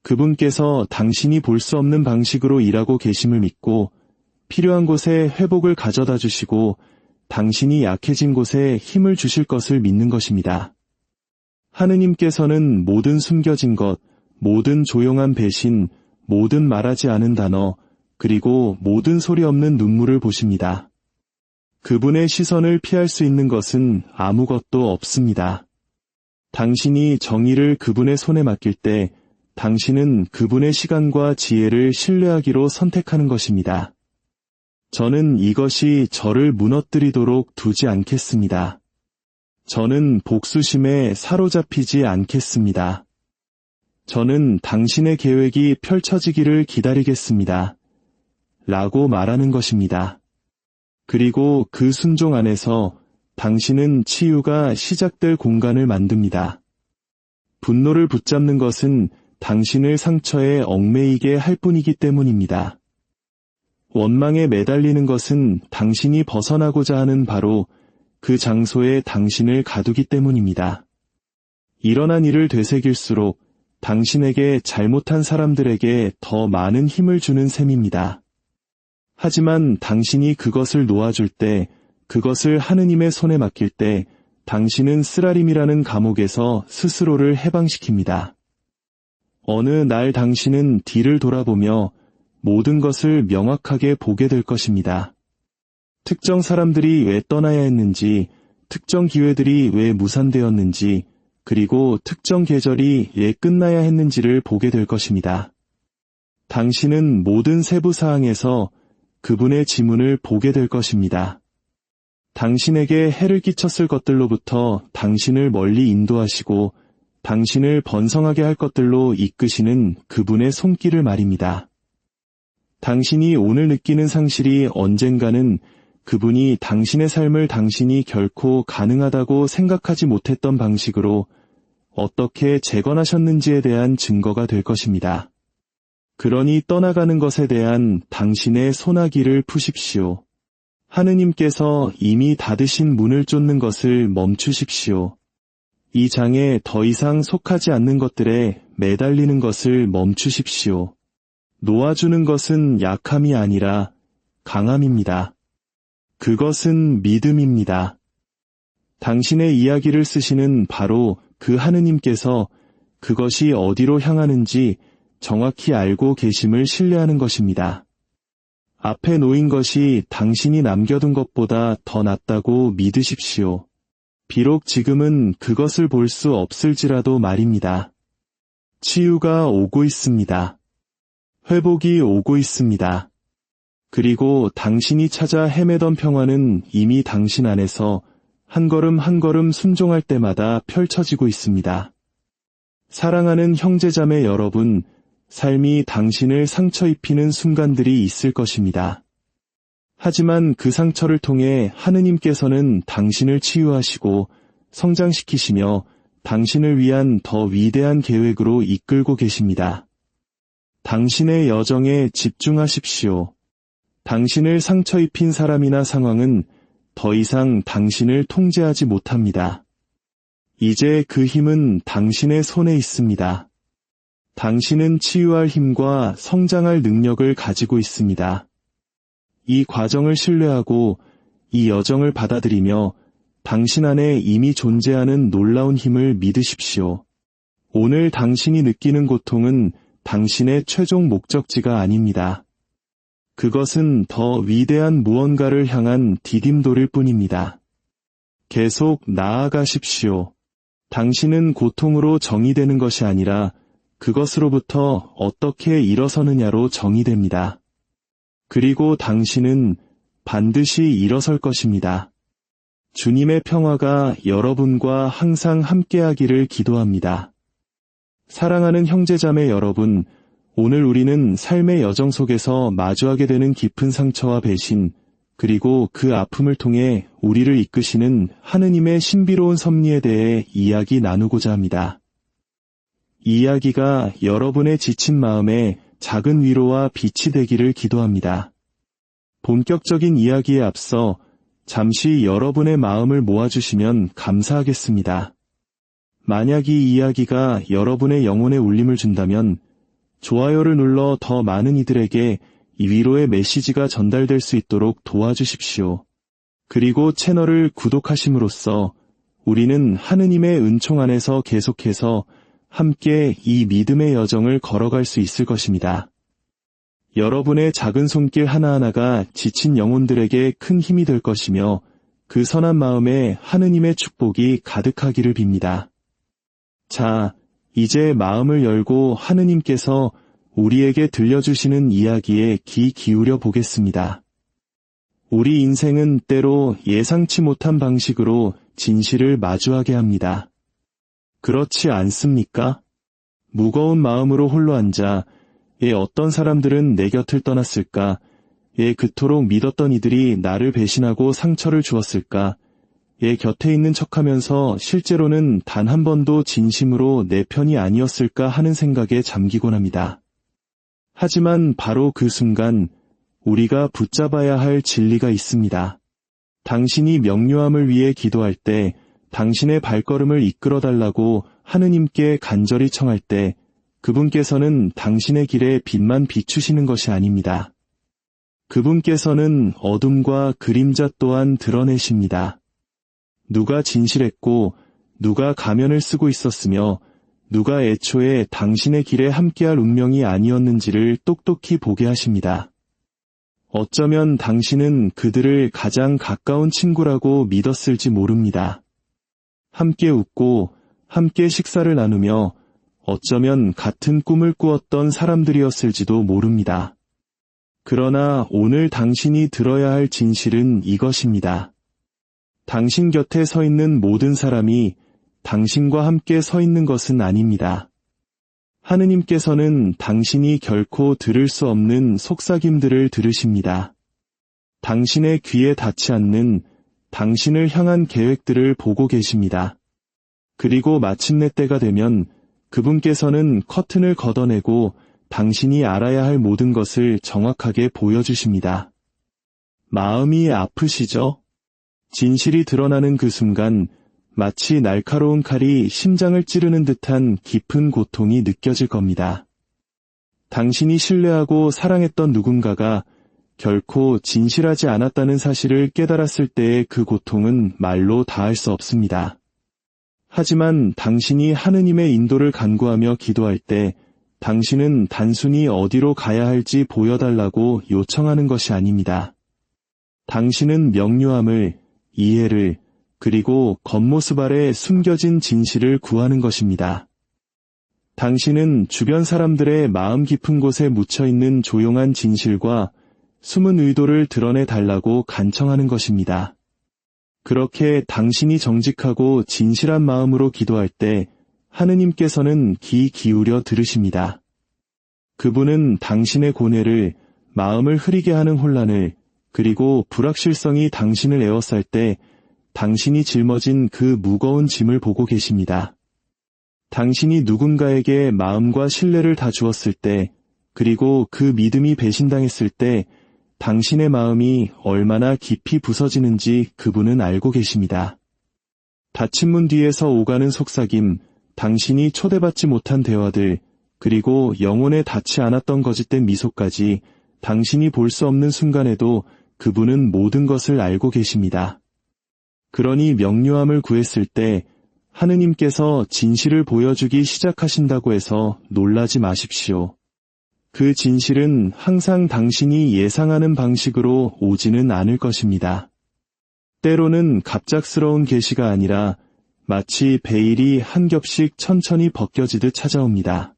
그분께서 당신이 볼 수 없는 방식으로 일하고 계심을 믿고 필요한 곳에 회복을 가져다 주시고 당신이 약해진 곳에 힘을 주실 것을 믿는 것입니다. 하느님께서는 모든 숨겨진 것, 모든 조용한 배신, 모든 말하지 않은 단어, 그리고 모든 소리 없는 눈물을 보십니다. 그분의 시선을 피할 수 있는 것은 아무것도 없습니다. 당신이 정의를 그분의 손에 맡길 때 당신은 그분의 시간과 지혜를 신뢰하기로 선택하는 것입니다. 저는 이것이 저를 무너뜨리도록 두지 않겠습니다. 저는 복수심에 사로잡히지 않겠습니다. 저는 당신의 계획이 펼쳐지기를 기다리겠습니다. 라고 말하는 것입니다. 그리고 그 순종 안에서 당신은 치유가 시작될 공간을 만듭니다. 분노를 붙잡는 것은 당신을 상처에 얽매이게 할 뿐이기 때문입니다. 원망에 매달리는 것은 당신이 벗어나고자 하는 바로 그 장소에 당신을 가두기 때문입니다. 일어난 일을 되새길수록 당신에게 잘못한 사람들에게 더 많은 힘을 주는 셈입니다. 하지만 당신이 그것을 놓아줄 때, 그것을 하느님의 손에 맡길 때 당신은 쓰라림이라는 감옥에서 스스로를 해방시킵니다. 어느 날 당신은 뒤를 돌아보며 모든 것을 명확하게 보게 될 것입니다. 특정 사람들이 왜 떠나야 했는지, 특정 기회들이 왜 무산되었는지, 그리고 특정 계절이 왜 끝나야 했는지를 보게 될 것입니다. 당신은 모든 세부 사항에서 그분의 지문을 보게 될 것입니다. 당신에게 해를 끼쳤을 것들로부터 당신을 멀리 인도하시고 당신을 번성하게 할 것들로 이끄시는 그분의 손길을 말입니다. 당신이 오늘 느끼는 상실이 언젠가는 그분이 당신의 삶을 당신이 결코 가능하다고 생각하지 못했던 방식으로 어떻게 재건하셨는지에 대한 증거가 될 것입니다. 그러니 떠나가는 것에 대한 당신의 소나기를 푸십시오. 하느님께서 이미 닫으신 문을 쫓는 것을 멈추십시오. 이 장에 더 이상 속하지 않는 것들에 매달리는 것을 멈추십시오. 놓아주는 것은 약함이 아니라 강함입니다. 그것은 믿음입니다. 당신의 이야기를 쓰시는 바로 그 하느님께서 그것이 어디로 향하는지 정확히 알고 계심을 신뢰하는 것입니다. 앞에 놓인 것이 당신이 남겨둔 것보다 더 낫다고 믿으십시오. 비록 지금은 그것을 볼 수 없을지라도 말입니다. 치유가 오고 있습니다. 회복이 오고 있습니다. 그리고 당신이 찾아 헤매던 평화는 이미 당신 안에서 한 걸음 한 걸음 순종할 때마다 펼쳐지고 있습니다. 사랑하는 형제자매 여러분, 삶이 당신을 상처 입히는 순간들이 있을 것입니다. 하지만 그 상처를 통해 하느님께서는 당신을 치유하시고 성장시키시며 당신을 위한 더 위대한 계획으로 이끌고 계십니다. 당신의 여정에 집중하십시오. 당신을 상처 입힌 사람이나 상황은 더 이상 당신을 통제하지 못합니다. 이제 그 힘은 당신의 손에 있습니다. 당신은 치유할 힘과 성장할 능력을 가지고 있습니다. 이 과정을 신뢰하고 이 여정을 받아들이며 당신 안에 이미 존재하는 놀라운 힘을 믿으십시오. 오늘 당신이 느끼는 고통은 당신의 최종 목적지가 아닙니다. 그것은 더 위대한 무언가를 향한 디딤돌일 뿐입니다. 계속 나아가십시오. 당신은 고통으로 정의되는 것이 아니라 그것으로부터 어떻게 일어서느냐로 정의됩니다. 그리고 당신은 반드시 일어설 것입니다. 주님의 평화가 여러분과 항상 함께하기를 기도합니다. 사랑하는 형제자매 여러분, 오늘 우리는 삶의 여정 속에서 마주하게 되는 깊은 상처와 배신, 그리고 그 아픔을 통해 우리를 이끄시는 하느님의 신비로운 섭리에 대해 이야기 나누고자 합니다. 이 이야기가 여러분의 지친 마음에 작은 위로와 빛이 되기를 기도합니다. 본격적인 이야기에 앞서 잠시 여러분의 마음을 모아주시면 감사하겠습니다. 만약 이 이야기가 여러분의 영혼에 울림을 준다면 좋아요를 눌러 더 많은 이들에게 이 위로의 메시지가 전달될 수 있도록 도와주십시오. 그리고 채널을 구독하심으로써 우리는 하느님의 은총 안에서 계속해서 함께 이 믿음의 여정을 걸어갈 수 있을 것입니다. 여러분의 작은 손길 하나하나가 지친 영혼들에게 큰 힘이 될 것이며 그 선한 마음에 하느님의 축복이 가득하기를 빕니다. 자, 이제 마음을 열고 하느님께서 우리에게 들려주시는 이야기에 귀 기울여 보겠습니다. 우리 인생은 때로 예상치 못한 방식으로 진실을 마주하게 합니다. 그렇지 않습니까? 무거운 마음으로 홀로 앉아 어떤 사람들은 내 곁을 떠났을까? 그토록 믿었던 이들이 나를 배신하고 상처를 주었을까? 곁에 있는 척하면서 실제로는 단 한 번도 진심으로 내 편이 아니었을까 하는 생각에 잠기곤 합니다. 하지만 바로 그 순간 우리가 붙잡아야 할 진리가 있습니다. 당신이 명료함을 위해 기도할 때, 당신의 발걸음을 이끌어달라고 하느님께 간절히 청할 때 그분께서는 당신의 길에 빛만 비추시는 것이 아닙니다. 그분께서는 어둠과 그림자 또한 드러내십니다. 누가 진실했고 누가 가면을 쓰고 있었으며 누가 애초에 당신의 길에 함께할 운명이 아니었는지를 똑똑히 보게 하십니다. 어쩌면 당신은 그들을 가장 가까운 친구라고 믿었을지 모릅니다. 함께 웃고 함께 식사를 나누며 어쩌면 같은 꿈을 꾸었던 사람들이었을지도 모릅니다. 그러나 오늘 당신이 들어야 할 진실은 이것입니다. 당신 곁에 서 있는 모든 사람이 당신과 함께 서 있는 것은 아닙니다. 하느님께서는 당신이 결코 들을 수 없는 속삭임들을 들으십니다. 당신의 귀에 닿지 않는 당신을 향한 계획들을 보고 계십니다. 그리고 마침내 때가 되면 그분께서는 커튼을 걷어내고 당신이 알아야 할 모든 것을 정확하게 보여주십니다. 마음이 아프시죠? 진실이 드러나는 그 순간 마치 날카로운 칼이 심장을 찌르는 듯한 깊은 고통이 느껴질 겁니다. 당신이 신뢰하고 사랑했던 누군가가 결코 진실하지 않았다는 사실을 깨달았을 때의 그 고통은 말로 다할 수 없습니다. 하지만 당신이 하느님의 인도를 간구하며 기도할 때 당신은 단순히 어디로 가야 할지 보여달라고 요청하는 것이 아닙니다. 당신은 명료함을, 이해를, 그리고 겉모습 아래 숨겨진 진실을 구하는 것입니다. 당신은 주변 사람들의 마음 깊은 곳에 묻혀있는 조용한 진실과 숨은 의도를 드러내 달라고 간청하는 것입니다. 그렇게 당신이 정직하고 진실한 마음으로 기도할 때 하느님께서는 귀 기울여 들으십니다. 그분은 당신의 고뇌를, 마음을 흐리게 하는 혼란을, 그리고 불확실성이 당신을 에워쌀 때 당신이 짊어진 그 무거운 짐을 보고 계십니다. 당신이 누군가에게 마음과 신뢰를 다 주었을 때, 그리고 그 믿음이 배신당했을 때 당신의 마음이 얼마나 깊이 부서지는지 그분은 알고 계십니다. 닫힌 문 뒤에서 오가는 속삭임, 당신이 초대받지 못한 대화들, 그리고 영혼에 닿지 않았던 거짓된 미소까지 당신이 볼 수 없는 순간에도 그분은 모든 것을 알고 계십니다. 그러니 명료함을 구했을 때 하느님께서 진실을 보여주기 시작하신다고 해서 놀라지 마십시오. 그 진실은 항상 당신이 예상하는 방식으로 오지는 않을 것입니다. 때로는 갑작스러운 계시가 아니라 마치 베일이 한 겹씩 천천히 벗겨지듯 찾아옵니다.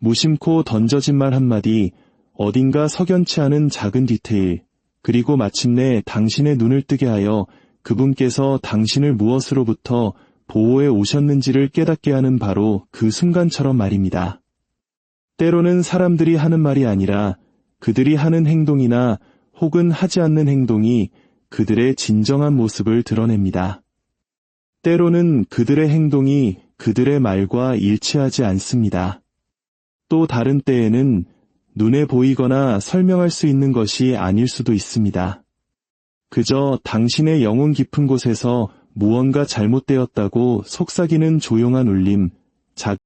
무심코 던져진 말 한마디, 어딘가 석연치 않은 작은 디테일, 그리고 마침내 당신의 눈을 뜨게 하여 그분께서 당신을 무엇으로부터 보호해 오셨는지를 깨닫게 하는 바로 그 순간처럼 말입니다. 때로는 사람들이 하는 말이 아니라 그들이 하는 행동이나 혹은 하지 않는 행동이 그들의 진정한 모습을 드러냅니다. 때로는 그들의 행동이 그들의 말과 일치하지 않습니다. 또 다른 때에는 눈에 보이거나 설명할 수 있는 것이 아닐 수도 있습니다. 그저 당신의 영혼 깊은 곳에서 무언가 잘못되었다고 속삭이는 조용한 울림,